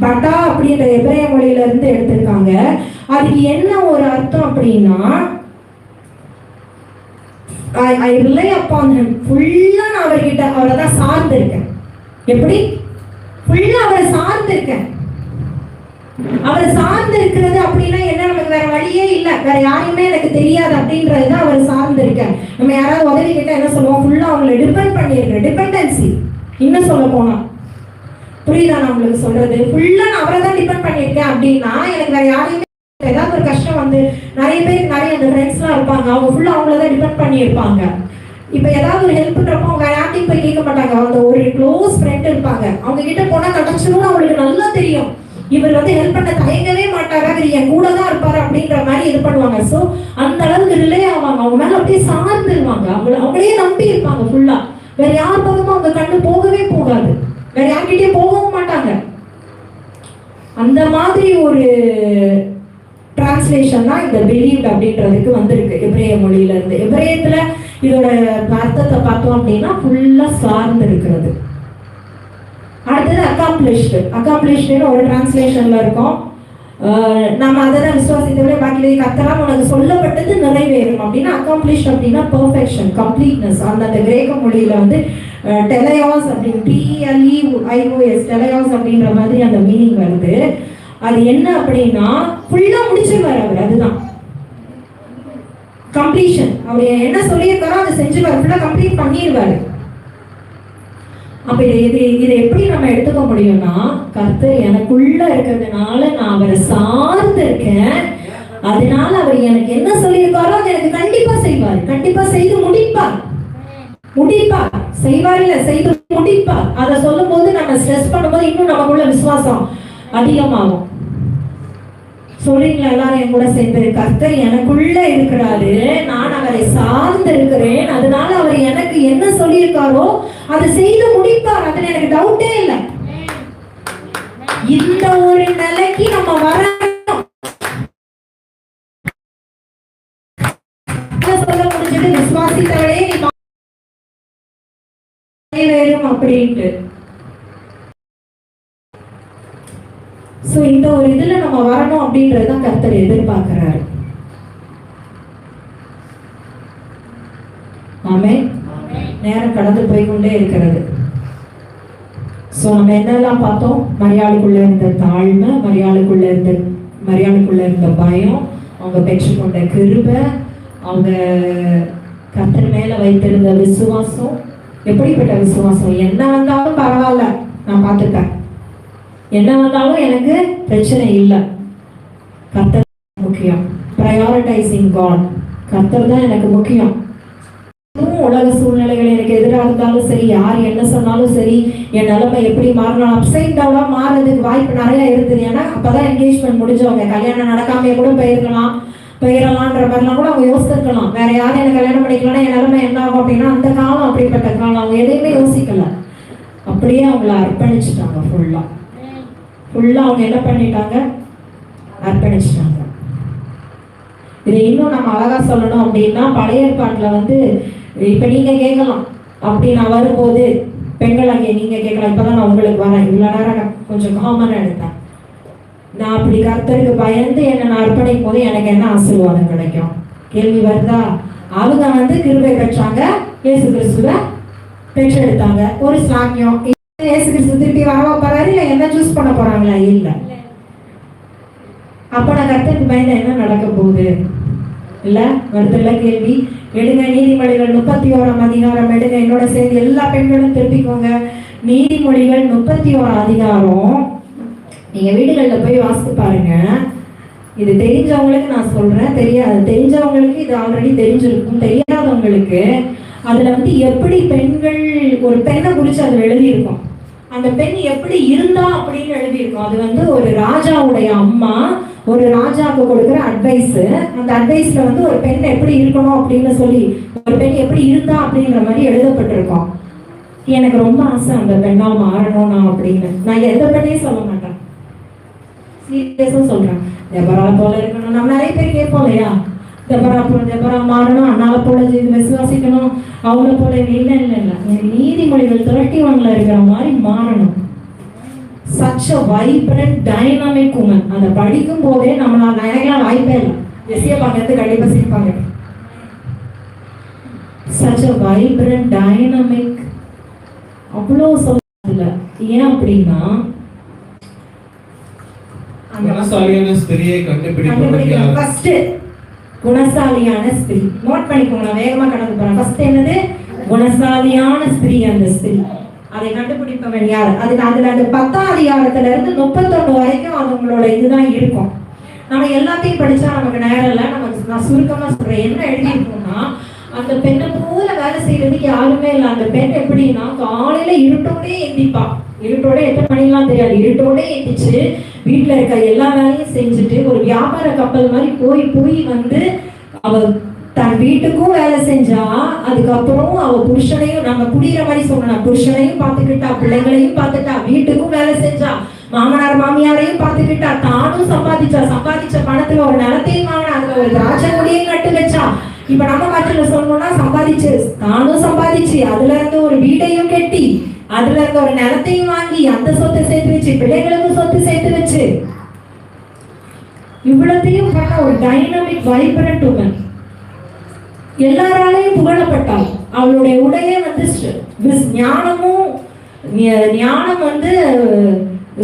பட்டா அப்படின்ற எபிரேய மொழியில இருந்து எடுத்திருக்காங்க. அதுக்கு என்ன ஒரு அர்த்தம் அப்படின்னா, I rely upon him. ஃபுல்லா நான் அவர்கிட்ட, அவரை தான் சார்ந்து இருக்கேன். எப்படி? ஃபுல்லா அவரை சார்ந்து இருக்கேன். அவரை சார்ந்து இருக்கிறது அப்படின்னா என்ன, நமக்கு வேற வழியே இல்லை, வேற யாருமே எனக்கு தெரியாது அப்படின்றது தான் அவரை சார்ந்து இருக்கேன். நம்ம யாராவது உதவி கிட்ட என்ன சொல்லுவோம், ஃபுல்லா அவங்களை டிபெண்ட் பண்ணியிருக்கேன். டிபெண்டன்சி. இன்னும் சொல்ல போனா, புரியுதா நான் உங்களுக்கு சொல்றது? ஃபுல்லா நான் அவரை தான் டிபெண்ட் பண்ணியிருக்கேன் அப்படின்னா எனக்கு வேற யாரையுமே, ஏதாவது ஒரு கஷ்டம் வந்து நிறைய பேர், நிறைய அந்த ஃப்ரெண்ட்ஸ்லாம் இருப்பாங்க, அவங்க ஃபுல்லா அவங்கள தான் டிபெண்ட் பண்ணி இருப்பாங்க. இப்போ ஏதாவது ஒரு ஹெல்ப்ன்றப்போ அவங்க யார்ட்டையும் போய் கேட்க மாட்டாங்க, அவங்க ஒரு க்ளோஸ் ஃப்ரெண்ட் இருப்பாங்க, அவங்க கிட்ட போனா கிடைச்சிடும். அவங்களுக்கு நல்லா தெரியும், இவர் வந்து ஹெல்ப் பண்ண தயங்கவே மாட்டாரா, இவர் என் கூட தான் இருப்பாரு அப்படின்ற மாதிரி இது பண்ணுவாங்க. ஸோ அந்த அளவுக்கு ரிலே ஆவாங்க, அவங்க மேல அப்படியே சார்ந்துருவாங்க, அவங்களே நம்பி இருப்பாங்க ஃபுல்லா. வேற யார் பக்கமும் அவங்க கண்ணு போகவே போகாது, வேற யார்கிட்டயே போகவும் மாட்டாங்க. அந்த மாதிரி ஒரு டிரான்ஸ்லேஷன் தான் இந்த பிலீவ்ட் அப்படின்றதுக்கு வந்திருக்கு எபிரேய மொழியில இருந்து. எபிரேயத்துல இதோட அர்த்தத்தை பார்த்தோம் அப்படின்னா ஃபுல்லா சார்ந்து இருக்கிறது. அடுத்தது அக்காம்ப்ளிஷ்டு. அக்காம்ப்ளிஷ்டுன்னு ஒரு டிரான்ஸ்லேஷன்ல இருக்கும். நம்ம அதை தான் விசுவாசித்தவரை பாக்கி கத்தலாம் உனக்கு சொல்லப்பட்டது நிறைவேறும் அப்படின்னா, அக்காம்ப்ளிஷ் அப்படின்னா பெர்ஃபெக்ஷன், கம்ப்ளீட்னஸ். அந்த கிரேக்க மொழியில வந்து டெலையாஸ் அப்படின்னு, TLEIOS, டெலையாஸ் அப்படின்ற மாதிரி அந்த மீனிங் வருது. அது என்ன அப்படின்னா ஃபுல்லா முடிச்சிருவாரு அவர், அதுதான் கம்ப்ளீஷன். அவர் என்ன சொல்லியிருக்காரோ அதை செஞ்சுருவாரு, ஃபுல்லா கம்ப்ளீட் பண்ணிடுவாரு. அப்ப இதை எப்படி நம்ம எடுத்துக்க முடியும்னா, கர்த்தர் எனக்குள்ள இருக்கிறதுனால நான் அவரை சார்ந்து இருக்கேன், அதனால அவர் எனக்கு என்ன சொல்லியிருக்காரோ அதை எனக்கு கண்டிப்பா செய்வார், கண்டிப்பா செய்து முடிப்பார். செய்வார் இல்ல, செய்து முடிப்பார். அதை சொல்லும் போது நம்ம ஸ்ட்ரெஸ் பண்ணும்போது இன்னும் நமக்குள்ள விசுவாசம் அதிகமாகும். சொல்றீங்களா எல்லாரும் என் கூட சேர்ந்து? கர்த்தர் எனக்குள்ள இருக்கிறாரு, நான் அவரை சார்ந்து இருக்கிறேன், அதனால அவர் எனக்கு என்ன சொல்லியிருக்காரோ அதை செய்து முடிப்பார். அதுல எனக்கு டவுட்டே இல்லை. இந்த ஒரு நிலைக்கு நம்ம வரணும். சொல்ல முடிஞ்சது, விசுவாசித்தவளே நிறைவேறும் அப்படின்ட்டு. சோ இந்த ஒரு இதுல நம்ம வரணும் அப்படின்றதுதான் கர்த்தர் எதிர்பார்க்கிறாரு. ஆமென். நேரம் கடந்து போய்கொண்டே இருக்கிறது. சோ நம்ம என்னெல்லாம் பார்த்தோம்? மரியாளுக்குள்ள இருந்த தாழ்மை, மரியாளுக்குள்ள இருந்த பயம், அவங்க பெற்றுக்கொண்ட கிருபை, அவங்க கர்த்தர் மேல வைத்திருந்த விசுவாசம். எப்படிப்பட்ட விசுவாசம்? என்ன வந்தாலும் பரவாயில்ல, நான் பார்த்துட்டேன், என்ன வந்தாலும் எனக்கு பிரச்சனை இல்லை, கர்த்தர் முக்கியம். Prioritising God. கர்த்தர் தான் எனக்கு முக்கியம். உலக சூழ்நிலைகள் எனக்கு எதிராக இருந்தாலும் சரி, யார் என்ன சொன்னாலும் சரி, என் நிலைமை எப்படி மாறணும், அப்சைட் டவுனா மாறதுக்கு வாய்ப்பு நிறைய இருக்குது. ஏன்னா அப்பதான் என்கேஜ்மெண்ட் முடிஞ்சவங்க, கல்யாணம் நடக்காம கூட போயிடலான்ற மாதிரிலாம் கூட அவங்க யோசிச்சிருக்கலாம். வேற யாரும் என்ன கல்யாணம் பண்ணிக்கலாம்னா என் நிலைமை என்ன ஆகும் அப்படின்னா, அந்த காலம் அப்படிப்பட்ட காலம். அவங்க எதையுமே யோசிக்கல, அப்படியே அவங்கள அர்ப்பணிச்சுட்டாங்க. ஃபுல்லா அவங்க என்ன பண்ணிட்டாங்க, அர்ப்பணிச்சுட்டாங்க. இதை இன்னும் நம்ம அழகா சொல்லணும் அப்படின்னா, பழைய ஏற்பாட்டுல இப்ப நீங்க கேட்கலாம், அப்படி நான் வரும்போது பெண்கள் அங்கே நீங்க கேட்கலாம். இப்பதான் நான் உங்களுக்கு வரேன், இவ்வளவு நேரம் நான் கொஞ்சம் காமனா எடுத்தேன். நான் அப்படி கர்த்தருக்கு பயந்து என்ன நான் அர்ப்பணிக்கும் போது எனக்கு என்ன ஆசீர்வாதம் கிடைக்கும்? கேள்வி வருதா? அவங்க கிருபை பெற்றாங்க, இயேசு கிறிஸ்துவ பெற்றெடுத்தாங்க. ஒரு சாமியம். இயேசு கிறிஸ்து திருப்பி வரவா போறாரு, இல்ல என்ன சூஸ் பண்ண போறாங்களா? இல்ல. அப்ப நான் கர்த்தருக்கு பயந்து என்ன நடக்க போகுது? இல்ல வருதுல்ல கேள்வி. எடுங்க நீதிமொழிகள் 31ஆம் அதிகாரம் எடுங்க, என்னோட சேர்ந்து எல்லா பெண்களும் திருப்பிக்கோங்க. நீதிமொழிகள் 31ஆம் அதிகாரம் நீங்க வீடுகளில் போய் வாசித்து பாருங்க. இது தெரிஞ்சவங்களுக்கு நான் சொல்றேன், தெரிஞ்சவங்களுக்கு இது ஆல்ரெடி தெரிஞ்சிருக்கும். தெரியாதவங்களுக்கு அதுல எப்படி பெண்கள், ஒரு பெண்ணை குறிச்சு அதுல எழுதியிருக்கும். அந்த பெண் எப்படி இருந்தா அப்படின்னு எழுதியிருக்கும். அது ஒரு ராஜாவுடைய அம்மா ஒரு ராஜாவுக்கு கொடுக்குற அட்வைஸ். அந்த அட்வைஸ்ல ஒரு பெண் எப்படி இருக்கணும் அப்படின்னு சொல்லி, ஒரு பெண் எப்படி இருந்தா அப்படின்ற மாதிரி எழுதப்பட்டிருக்கோம். எனக்கு ரொம்ப ஆசை அந்த பெண்ணா மாறணும் நான் அப்படின்னு. நான் எந்த பெண்ணையும் சொல்ல மாட்டேன், சீரியஸா சொல்றேன். தெபரா போல இருக்கணும். நம்ம நிறைய பேர் கேட்போம் இல்லையா, தெபரா மாறணும், அண்ணால போல விசுவாசிக்கணும், அவங்கள போல. இல்லை இல்லை இல்லை, நீதிமொழிகள் 31ல இருக்கிற மாதிரி மாறணும். such a vibrant dynamic woman. அதை படிக்கும் போதே நம்மளால நினைக்கலாம் வாய்ப்பே இல்லை. எஸ்ஏ பார்க்கறது கண்டிப்பா சிரிப்பாங்க. such a vibrant dynamic, அவ்வளோ சொல்ல. ஏன் அப்படின்னா, குணசாலியான ஸ்திரியை கண்டுபிடிக்க ஃபர்ஸ்ட் குணசாலியான ஸ்திரீ. நோட் பண்ணிக்கோங்க, நான் வேகமா கடந்து போறேன். ஃபர்ஸ்ட் என்னது? குணசாலியான ஸ்திரீ. அந்த ஸ்திரீ அதை கண்டுபிடிப்பவன் யார்? அதுல அந்த 10ஆம் அதிகாரத்துல இருந்து 31 வரைக்கும் அவங்களோட இதுதான் இருக்கும். நம்ம எல்லாத்தையும் படிச்சா நமக்கு நேரம் இல்லை. நான் சுருக்கமா சொல்றேன். என்ன எழுதியிருக்கோம்னா, அந்த பெண்ணை போல வேலை செய்யறதுக்கு யாருமே இல்லை. அந்த பெண் எப்படின்னா, காலையில இருட்டோடே எந்திப்பா. இருட்டோட எத்தனை மணிலாம் தெரியாது, இருட்டோட எந்திச்சு வீட்டுல இருக்க எல்லா வேலையும் செஞ்சுட்டு ஒரு வியாபார கப்பல் மாதிரி போய் அவ தன் வீட்டுக்கும் வேலை செஞ்சா, அதுக்கப்புறம் அவ புருஷனையும், நம்ம குடிக்கிற மாதிரி சொன்னா, புருஷனையும் பார்த்துக்கிட்டா, பிள்ளைங்களையும் பார்த்துட்டா, வீட்டுக்கும் வேலை செஞ்சா, மாமனார் மாமியாரையும் பார்த்துக்கிட்டா, தானும் சம்பாதிச்ச பணத்துல ஒரு நிலத்தையும் வாங்கினா, அதுல ஒரு திராட்சை கொடியையும் நட்டு வச்சா. இப்ப நம்ம பாட்டுல சொல்லணும்னா, தானும் சம்பாதிச்சு அதுல இருந்து ஒரு வீட்டையும் கட்டி, அதுல இருந்து ஒரு நிலத்தையும் வாங்கி, அந்த சொத்தை சேர்த்து வச்சு, பிள்ளைங்களுக்கும் சொத்து சேர்த்து வச்சு, இவ்வளத்தையும் பண்ண ஒரு டைனமிக் வைப்ரண்ட் உமன். எல்லாராலையும் புகழப்பட்டாள். அவளுடைய உடைய ஞானம்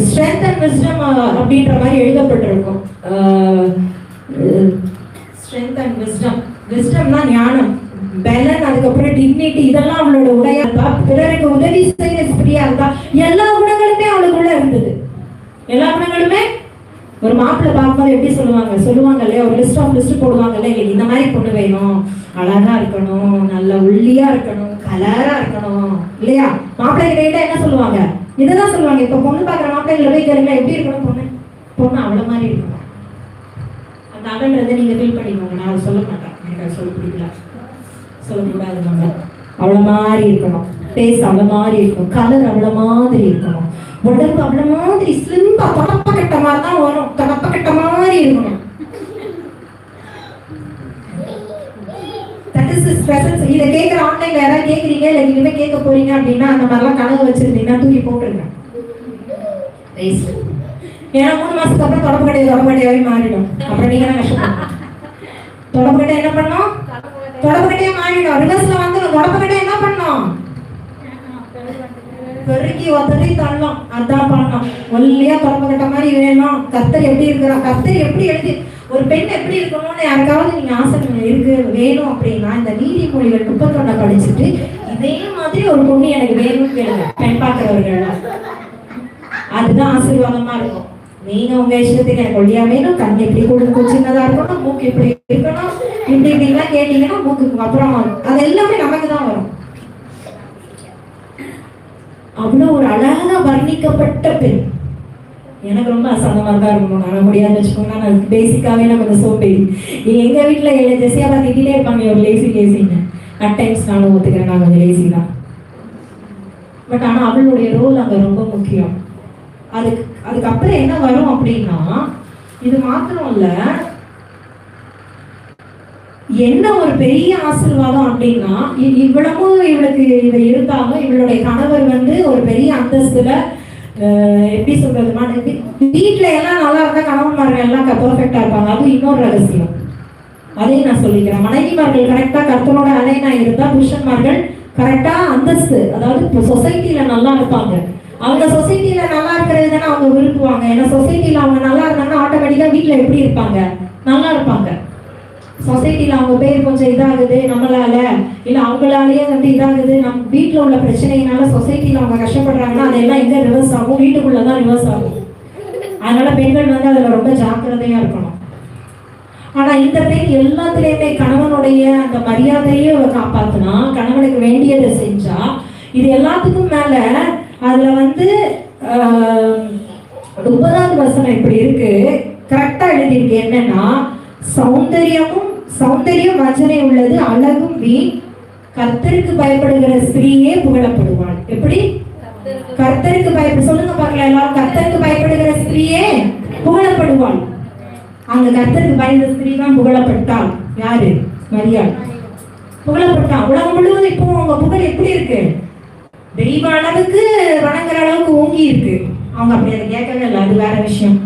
ஸ்ட்ரென்த் அண்ட் விஸ்டம் அப்படின்ற மாதிரி எழுதப்பட்டிருக்கும். ஸ்ட்ரென்த் அண்ட் விஸ்டம்னா ஞானம், பலன், அதுக்கப்புறம் டிக்னிட்டி, இதெல்லாம் அவளோட உடைய. பிறருக்கு உதவி செய்ய ஸ்திரியா இருந்தா எல்லா குணங்களுமே அவளுக்குள்ள இருந்தது. எல்லா குணங்களுமே. ஒரு மாப்பிள்ளை பார்க்கும்போது எப்படி சொல்லுவாங்க இல்லையா, ஒரு லிஸ்ட் போடுவாங்க இல்லையா, இந்த மாதிரி பொண்ணு வேணும், அழகா இருக்கணும், நல்ல ஒல்லியா இருக்கணும், கலரா இருக்கணும் இல்லையா. மாப்பிள்ளை கிட்ட என்ன சொல்லுவாங்க? இதுதான் சொல்லுவாங்க. இப்ப பொண்ணு பாக்குற மாப்பிள்ளைகளை போய் கேளுங்க, எப்படி இருக்கணும் பொண்ணு அவ்வளவு மாதிரி இருக்கணும். அந்த அகன்றதை நீங்க ஃபீல் பண்ணிக்கோங்க. நான் அதை சொல்ல மாட்டேன், எனக்கு அதை சொல்ல பிடிக்கல, சொல்லக்கூடாது. நம்ம அவ்வளவு மாதிரி இருக்கணும், பேஸ் அவ்வளவு மாதிரி இருக்கணும், கலர் அவ்வளவு மாதிரி இருக்கணும், உடம்பு அவ்வளவு மாதிரி ஸ்லிம்பா தொடப்ப கட்ட மாதிரி தான் வரும், தொடப்ப கட்ட மாதிரி இருக்கணும். இதை கேட்கிற ஆன்லைன்ல யாராவது கேட்கறீங்க, இல்ல இனிமே கேட்க போறீங்க அப்படின்னா, அந்த மாதிரிலாம் கனவு வச்சிருந்தீங்கன்னா தூக்கி போட்டுருங்க. ஏன்னா 3 மாசத்துக்கு அப்புறம் தொடப்பக்கட்டையாவே மாறிடும். அப்புறம் நீங்க தான் கஷ்டப்படணும். தொடப்பக்கட்டை என்ன பண்ணோம்? தொடப்பக்கட்டையே மாறிடும். ரிவர்ஸ்ல தொடப்பக்கட்டை என்ன பண்ணோம்? பெருக்கி ஒத்தனை தள்ளலாம். அதான் பண்ணோம். ஒல்லியா தொடப்பக்கட்ட மாதிரி வேணும். கர்த்தர் எப்படி இருக்கிறா, கர்த்தர் எப்படி எழுதி, ஒரு பெண் எப்படி இருக்கணும்னு யாருக்காவது நீங்க ஆசை இருக்கு வேணும் அப்படின்னா, இந்த நீதிமொழிகள் 31 படிச்சுட்டு இதே மாதிரி ஒரு பொண்ணு எனக்கு வேணும்னு கேளுங்க பெண் பார்க்கிறவர்கள். அதுதான் ஆசீர்வாதமா இருக்கும். நீங்க உங்க இஷ்டத்துக்கு எனக்கு ஒல்லியா வேணும், கண் எப்படி சின்னதா இருக்கணும், மூக்கு எப்படி இருக்கணும், இப்படி இப்படிலாம் கேட்டீங்கன்னா மூக்குக்கு அப்புறம் அது எல்லாமே நமக்கு தான் வரும். அவ்வளவு ஒரு அழகா வர்ணிக்கப்பட்ட பெண். எனக்கு ரொம்ப அசாதமா தான் இருக்கணும், நான் முடியாது வச்சுக்கோங்க. நான் பேசிக்காவே நான் கொஞ்சம் சோம்பேறி. எங்க வீட்டுல ஜெசியா பார்த்துக்கிட்டே இருப்பாங்க, ஒரு லேசின்னு. அட் டைம்ஸ் நானும் ஒத்துக்கிறேன், நான் கொஞ்சம் லேசி தான். பட் ஆனா அவளுடைய ரோல் அங்க ரொம்ப முக்கியம். அதுக்கப்புறம் என்ன வரும் அப்படின்னா, இது மாத்திரம் இல்ல, என்ன ஒரு பெரிய ஆசீர்வாதம் அப்படின்னா, இவ்வளவும் இவளுக்கு இவ இருந்தாலும் இவளுடைய கணவர் ஒரு பெரிய அந்தஸ்துல, எப்படி சொல்றது, வீட்டுல எல்லாம் நல்லா இருந்தா கணவன்மார்கள் எல்லாம் பெர்ஃபெக்டா இருப்பாங்க. அது இன்னொரு ரகசியம், அதையும் நான் சொல்லிக்கிறேன். மனைவிமார்கள் கரெக்டா கர்த்தனோட அலைனா இருந்தா புருஷன்மார்கள் கரெக்டா அந்தஸ்து, அதாவது சொசைட்டில நல்லா இருப்பாங்க. அவங்க சொசைட்டில நல்லா இருக்கிறது தானே அவங்க விரும்புவாங்க. ஏன்னா சொசைட்டில அவங்க நல்லா இருந்தாங்கன்னா ஆட்டோமேட்டிக்கா வீட்டுல எப்படி இருப்பாங்க, நல்லா இருப்பாங்க. சொசைட்டில அவங்க பேர் கொஞ்சம் இதாகுது நம்மளால, இல்ல அவங்களாலேயே இதாகுது, நம்ம வீட்டுல உள்ள பிரச்சனையினால சொசைட்டில அவங்க கஷ்டப்படுறாங்கன்னா அதெல்லாம் எங்க ரிவர்ஸ் ஆகும், வீட்டுக்குள்ளதான் ரிவர்ஸ் ஆகும். அதனால பெண்கள் அதுல ரொம்ப ஜாக்கிரதையா இருக்கணும். ஆனா இந்த பெண் எல்லாத்துலயுமே கணவனுடைய அந்த மரியாதையே காப்பாத்தினா, கணவனுக்கு வேண்டியதை செஞ்சா. இது எல்லாத்துக்கும் மேல அதுல 30வது வசனம் இப்படி இருக்கு, கரெக்டா எழுதியிருக்கு. என்னன்னா, சௌந்தரியம் வஞ்சனை உள்ளது, அழகும் வீண், கர்த்தருக்கு பயப்படுகிற ஸ்திரீயே புகழப்படுவாள். எப்படி? கர்த்தருக்கு பயப்பட சொல்லுங்க பாக்கலாம் எல்லாரும். கர்த்தருக்கு பயப்படுகிற ஸ்திரீயே புகழப்படுவாள். அந்த கர்த்தருக்கு பயந்த ஸ்திரீ தான் புகழப்பட்டாள். யாரு? மரியாள் புகழப்பட்டாள். உலகம் முழுவதும் இப்போ அவங்க புகழ் எப்படி இருக்கு? தெய்வ அளவுக்கு வணங்குற அளவுக்கு ஓங்கி இருக்கு. அவங்க அப்படி அதை கேட்கவே இல்லை, அது வேற விஷயம்.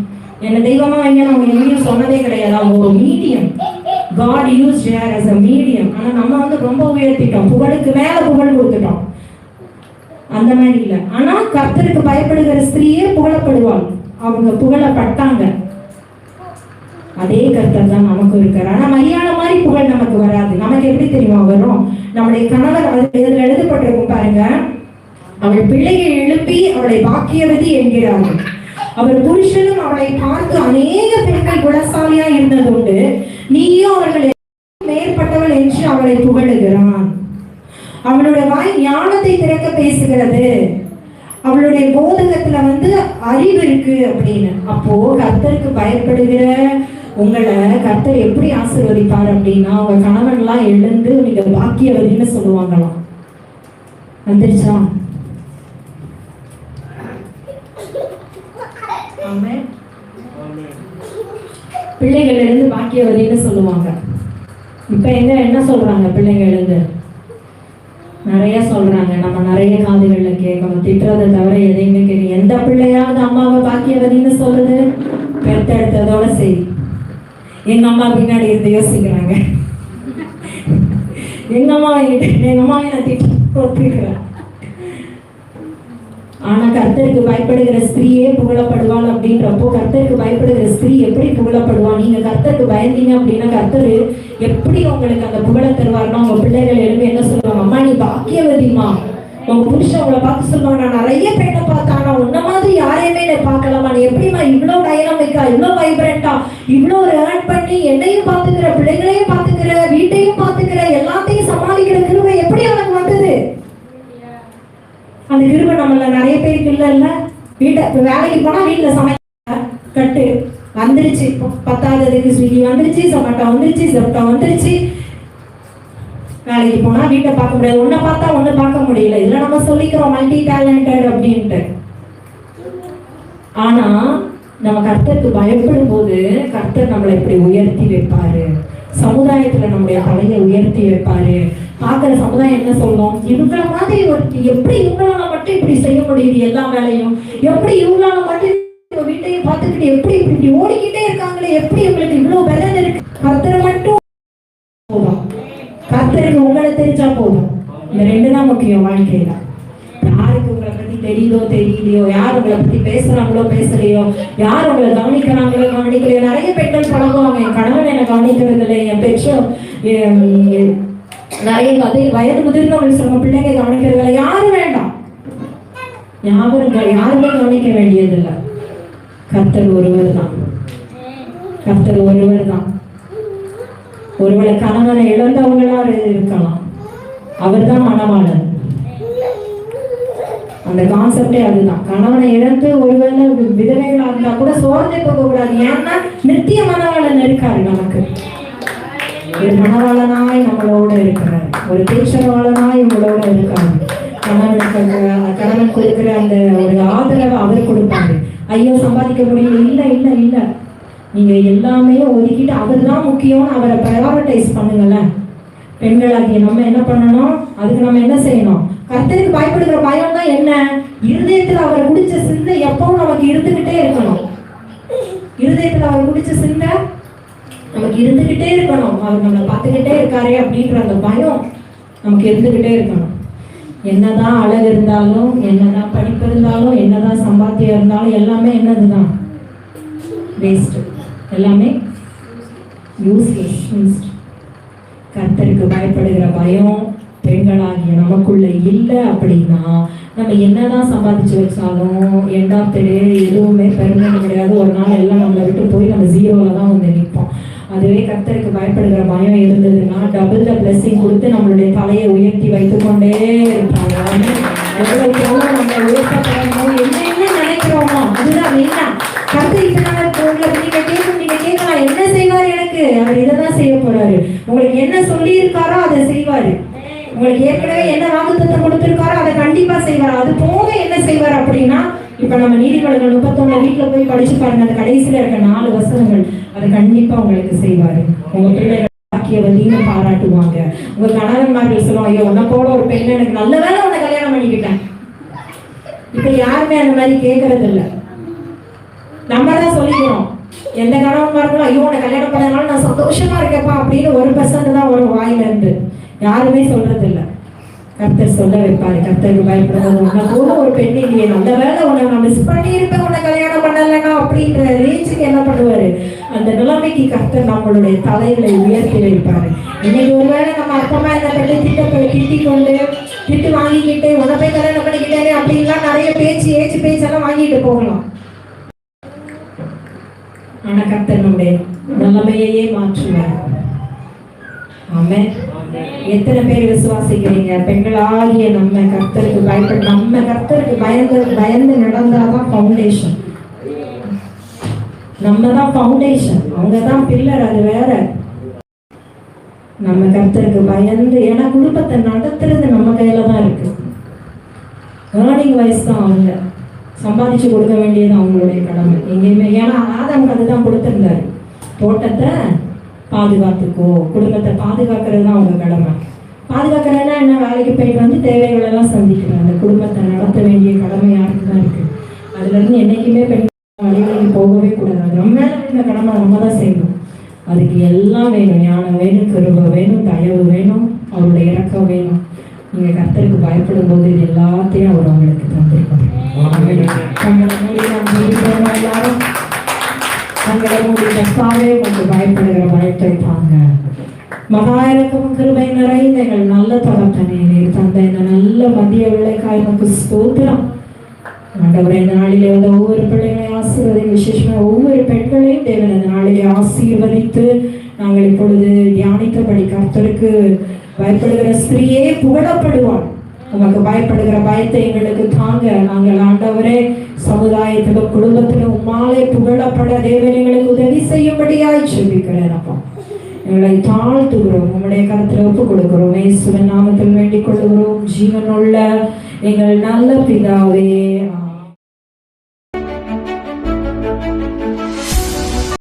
என்ன தெய்வமா வைங்க அவங்க எங்கேயும் சொன்னதே கிடையாது. அவங்க ஒரு medium, God used her as a medium. ஆனா நம்ம ரொம்ப உயர்த்திட்டோம், புகழுக்கு மேல புகழ் கொடுத்துட்டோம். அந்த மாதிரி இல்லை. ஆனா கர்த்தருக்கு பயப்படுகிற ஸ்திரீயே புகழப்படுவாள். அவங்க புகழப்பட்டாங்க. அதே கர்த்தர் தான் நமக்கு இருக்காரு. ஆனா மரியாதை மாதிரி புகழ் நமக்கு வராது. நமக்கு எப்படி தெரியுமா வரும்? நம்முடைய கணவர் இதுல எழுதப்பட்டிருக்கும் பாருங்க, அவள் பிள்ளையை எழுப்பி அவளை பாக்கியவதி என்கிறார்கள். அவர் புருஷனும் அவளை பார்த்து அநேக பெண்கள் குணசாலியா இருந்தது உண்டு, நீயும் அவர்கள் மேற்பட்டவள் என்று அவளை புகழுகிறான். அவளுடைய வாய் ஞானத்தை திறக்க பேசுகிறது, அவளுடைய போதகத்துல அறிவு இருக்கு அப்படின்னு. அப்போ கர்த்தருக்கு பயப்படுகிற உங்களை கர்த்தர் எப்படி ஆசீர்வதிப்பார் அப்படின்னா, உங்க கணவன் எல்லாம் எழுந்து நீங்க பாக்கியவதின்னு சொல்லுவாங்களாம். வந்துருச்சா? பிள்ளைகள் எழுந்து பாக்கியவதின்னு சொல்லுவாங்க. இப்ப என்ன சொல்றாங்க? பிள்ளைங்க எழுந்து நிறைய சொல்றாங்க. நம்ம நிறைய காதுகள்ல கேட்கணும், திட்டுறதை தவிர எதையுமே கேட்க. எந்த பிள்ளையாவது அம்மாவை பாக்கியவதின்னு சொல்லுது? பெத்தெடுத்ததோட சரி. எங்க அம்மா பின்னாடி இருந்து யோசிக்கிறாங்க, எங்க அம்மா நான் திட்டுறேன். ஆனா கர்த்தருக்கு பயப்படுகிற ஸ்திரீயே புகழப்படுவாள் அப்படின்றப்போ, கர்த்தருக்கு பயப்படுகிற ஸ்திரீ எப்படி புகழப்படுவாள்? நீங்க கர்த்தருக்கு பயந்தீங்க அப்படின்னா கர்த்தர் எப்படி உங்களுக்கு அந்த புகழ தருவார்னா, உங்க பிள்ளைகள் எழுப்பி என்ன சொல்லுவாங்க? அம்மா நீ பாக்கியவதிமா. உங்க புருஷன் உங்களை பார்த்து சொல்லுவாங்க, நான் நிறைய பெண்ணை பார்த்தா ஆனா உன்ன மாதிரி யாரையுமே நான் பார்க்கலாமா, நீ எப்படிமா இவ்வளவு டைனாமிக்கா, இவ்வளவு வைப்ரண்டா, இவ்வளவு ஏர்ன் பண்ணி என்னையும் பார்த்துக்கிற, பிள்ளைகளையும் பார்த்துக்கிற, வீட்டையும் பார்த்துக்கிற, எல்லாத்தையும் சமாளிக்கிற கிருபை எப்படி அவனுக்கு வந்தது? அந்த கிருபை நம்மள நிறைய பேருக்கு இல்ல. வேலைக்கு போனா வீட்டுல சமைக்க கட்டு வந்துருச்சு, 10வது ஸ்விக்கி வந்துருச்சு, சொமேட்டோ வந்துருச்சு, செப்டோ வந்துருச்சு. வேலைக்கு போனா வீட்டை பார்க்க முடியாது, ஒன்ன பார்த்தா ஒண்ணு பார்க்க முடியல. இதுல நம்ம சொல்லிக்கிறோம் மல்டி டேலண்டட் அப்படின்ட்டு. ஆனா நம்ம கர்த்தருக்கு பயப்படும் போது கர்த்தர் நம்மளை இப்படி உயர்த்தி வைப்பாரு, சமுதாயத்துல நம்முடைய தலையை உயர்த்தி வைப்பாரு. பாக்குற சமுதாயம் என்ன சொல்லும்? இவங்கள மாதிரி எப்படி இவங்களால மட்டும் இப்படி செய்ய முடியுது எல்லா வேலையும், எப்படி இவங்களால மட்டும் வீட்டையும் பார்த்துக்கிட்டு எப்படி இப்படி ஓடிக்கிட்டே இருக்காங்களே, எப்படி உங்களுக்கு இவ்வளவு பலன் இருக்கு? கர்த்தரை மட்டும் போதும், கர்த்தருக்கு உங்களை தெரிஞ்சா போதும். இந்த 2 தான் முக்கியம் வாழ்க்கையில. யாருக்கு உங்களை பத்தி தெரியுதோ தெரியலையோ, யார் உங்களை பத்தி பேசுறாங்களோ பேசலையோ, யார் உங்களை கவனிக்கிறாங்களோ கவனிக்கலையோ. நிறைய பெண்கள் பழகுவாங்க, என் கணவன் என்னை கவனிக்கிறது இல்லை, என் பெற்றோர் நிறைய வயது முதிர்ந்தவங்க சொல்லுங்க பிள்ளைங்க கவனிக்கிறது இல்லை. யாரும் வேண்டாம், யாருமே கவனிக்க வேண்டியதில்லை. கர்த்தர் ஒருவர் தான், கர்த்தர் ஒருவர் தான். ஒருவேளை கணவனை இழந்தவங்களா இருக்கலாம். அவர் தான் மணவாளன். அந்த கான்செப்டே அதுதான். கணவனை இழந்து ஒருவேளை விதவைகளா இருந்தா கூட சோர்ந்தே போக கூடாது. ஏன்னா நித்திய மணவாளன் இருக்காரு நமக்கு. ஒரு மணவாளனாய் நம்மளோட இருக்கிறார், ஒரு பேச்சரவாளனாய் உங்களோட இருக்காரு. கணவன் கொடுக்கிற அந்த ஒரு ஆதரவை அவர் கொடுப்பாரு. ஐயோ சம்பாதிக்க முடியல, இல்ல இல்ல இல்ல, நீங்க எல்லாமே ஒதுக்கிட்டு அவர் தான் முக்கியம், அவரை ப்ரையாரிட்டைஸ் பண்ணுங்களேன். பெண்களாகிய நம்ம என்ன பண்ணணும்? அதுக்கு நம்ம என்ன செய்யணும்? கர்த்தருக்கு பயப்படுகிற பயம் தான் என்ன? இருதயத்துல அவரை குடிச்ச சிந்தை எப்பவும் நமக்கு இருந்துகிட்டே இருக்கணும். இருதயத்துல அவர் குடிச்ச சிந்தை நமக்கு இருந்துகிட்டே இருக்கணும். அவர் நம்மளை பார்த்துக்கிட்டே இருக்காரு அப்படின்ற அந்த பயம் நமக்கு இருந்துகிட்டே இருக்கணும். என்னதான் அழகு இருந்தாலும், என்னதான் படிப்பு இருந்தாலும், என்னதான் சம்பாத்தியம் இருந்தாலும் எல்லாமே என்னதுதான்? வேஸ்ட். எல்லாமே யூஸ்லெஸ். கர்த்தருக்கு பயப்படுகிற பயம் பெண்களாகிய நமக்குள்ள இல்லை அப்படின்னா நம்ம என்னதான் சம்பாதிச்சு வச்சாலும் எதுவுமே பெருமை கிடையாது. ஒரு நாள் எல்லாம் நம்மளை விட்டு போய் நம்ம ஜீரோவில் தான் வந்து நிற்போம். அதுவே கர்த்தருக்கு பயப்படுகிற பயம் இருந்ததுன்னா டபுள் த பிளெஸிங் கொடுத்து நம்மளுடைய தலையை உயர்த்தி வைத்துக்கொண்டே இருப்பாங்க. நம்ம உயர்த்தப்படணும் என்ன நினைக்கிறோமோ அதுதான் மெயினா. கர்த்தர் நீங்க கேட்கலாம், என்ன செய்வார் எனக்கு? அவர் இதைதான் செய்ய போறாரு. உங்களுக்கு என்ன சொல்லி இருக்காரோ அதை செய்வாரு. உங்களுக்கு ஏற்கனவே என்ன வாக்குத்தத்தம் கொடுத்திருக்காரோ அதை கண்டிப்பா செய்வார். அது போக என்ன செய்வார் அப்படின்னா, இப்ப நம்ம நீதிமன்றங்கள் 31 வீட்டுல போய் படிச்சு பாருங்க, அந்த கடைசியில இருக்க 4 வசனங்கள் அதை கண்டிப்பா உங்களுக்கு செய்வாரு. உங்க பிள்ளைகள் பாக்கியவதின்னு பாராட்டுவாங்க. உங்க கணவன்மார்கள் சொல்லுவாங்க, ஐயோ உன்னை போல ஒரு பெண் எனக்கு நல்ல வேலை உன்னை கல்யாணம் பண்ணிக்கிட்டேன். இப்ப யாருமே அந்த மாதிரி கேட்கறது இல்லை. நம்ம தான் சொல்லிக்கிறோம். எந்த கணவன்மார்களும் ஐயோ உன்னை கல்யாணம் பண்ணதுனால நான் சந்தோஷமா இருக்கேப்பா அப்படின்னு 1% தான் ஒரு வாயில இருந்து யாருமே சொல்றது இல்லை. கர்த்தர் சொல்ல வைப்பாரு. கர்த்தருக்கு பயப்படுறது உன்னை போல ஒரு பெண் இல்லையே, நல்ல வேலை உன்னை நான் மிஸ் பண்ணியிருப்பேன் உன்னை கல்யாணம் பண்ணலன்னா அப்படின்ற ரேஞ்சுக்கு என்ன பண்ணுவாரு? அந்த நிலைமைக்கு கர்த்தர் நம்மளுடைய தலைகளை உயர்த்தி வைப்பாரு. இன்னைக்கு ஒருவேளை நம்ம அப்பமா இந்த பெண்ணை திட்டிக் கொண்டு திட்டு வாங்கிக்கிட்டு உன்னை போய் கல்யாணம் பண்ணிக்கிட்டே அப்படின்லாம் நிறைய பேச்செல்லாம் வாங்கிட்டு போகலாம். ஆனா கர்த்தர் நம்முடைய நிலைமையே மாற்றுவார். ஆமென். எத்தனை பேர் விசுவாசிக்கிறீங்க? பெண்களாகிய நம்ம கர்த்தருக்கு பயப்பட, நம்ம கர்த்தருக்கு பயந்து நடந்தாதான் ஃபவுண்டேஷன். நம்ம தான் ஃபவுண்டேஷன், அவங்க தான் பில்லர். அது வேற. நம்ம கர்த்தருக்கு பயந்து, ஏன்னா குடும்பத்தை நடத்துறது நம்ம கையில தான் இருக்கு. ஏர்னிங் வைஸ் தான் அவங்க சம்பாதிச்சு கொடுக்க வேண்டியது அவங்களுடைய கடமை எங்கேயுமே. ஏன்னா ஆதாமுக்கு அதுதான் கொடுத்திருந்தாரு, தோட்டத்தை பாதுகாத்துக்கோ, குடும்பத்தை பாதுகாக்கிறது தான் அவங்க கடமை. பாதுகாக்கிறதுனா என்ன? வேலைக்கு போயிட்டு வந்து தேவைகள் எல்லாம் சந்திக்கிறாங்க. அந்த குடும்பத்தை நடத்த வேண்டிய கடமை யாருக்கு தான் இருக்கு. அதுல இருந்து என்னைக்குமே பெண் வழிகளுக்கு போகவே கூடாது. நம்ம இந்த கடமை நம்ம தான் செய்யணும். அதுக்கு எல்லாம் வேணும். ஞானம் வேணும், கிருபை வேணும், தயவு வேணும், அவருடைய இறக்கம் வேணும். நீங்க கர்த்தருக்கு பயப்படும் போது இது எல்லாத்தையும் அவர் அவங்களுக்கு தந்திருப்பாங்க. எல்லாரும் தங்களுடைய கர்த்தாவே உங்களுக்கு பயப்படுகிற பயத்தை தாங்க. மகா இரக்கமும் கிருபை நிறைந்த எங்கள் நல்ல தகப்பனே, நீர் தந்த இந்த நல்ல மதிய வேளைக்காய் நமக்கு ஸ்தோத்திரம். ஆண்டவரே, இந்த நாளிலே வந்து ஒவ்வொரு பிள்ளைகளையும் ஆசீர்வதி, விசேஷமா ஒவ்வொரு பெண்களையும் தேவன் இந்த நாளிலே ஆசீர்வதித்து நாங்கள் இப்பொழுது தியானித்தபடி கர்த்தருக்கு பயப்படுகிற ஸ்திரீயே புகழப்படுவாள். உமக்கு பயப்படுகிற பயத்தை எங்களுக்கு தாங்க. நாங்கள் ஆண்டவரே சமுதாயத்திலும் குடும்பத்திலும் உம்மாலே புகழப்பட தேவன் எங்களுக்கு உதவி செய்யும்படியாய் ஜெபிக்கிறேன். அப்பா, எங்களை தாழ்த்துகிறோம், உம்முடைய கருத்துல ஒப்பு கொடுக்கிறோம். இயேசுவின் நாமத்தில் வேண்டிக் கொள்ளுகிறோம், ஜீவனுள்ள எங்கள் நல்ல பிதாவே.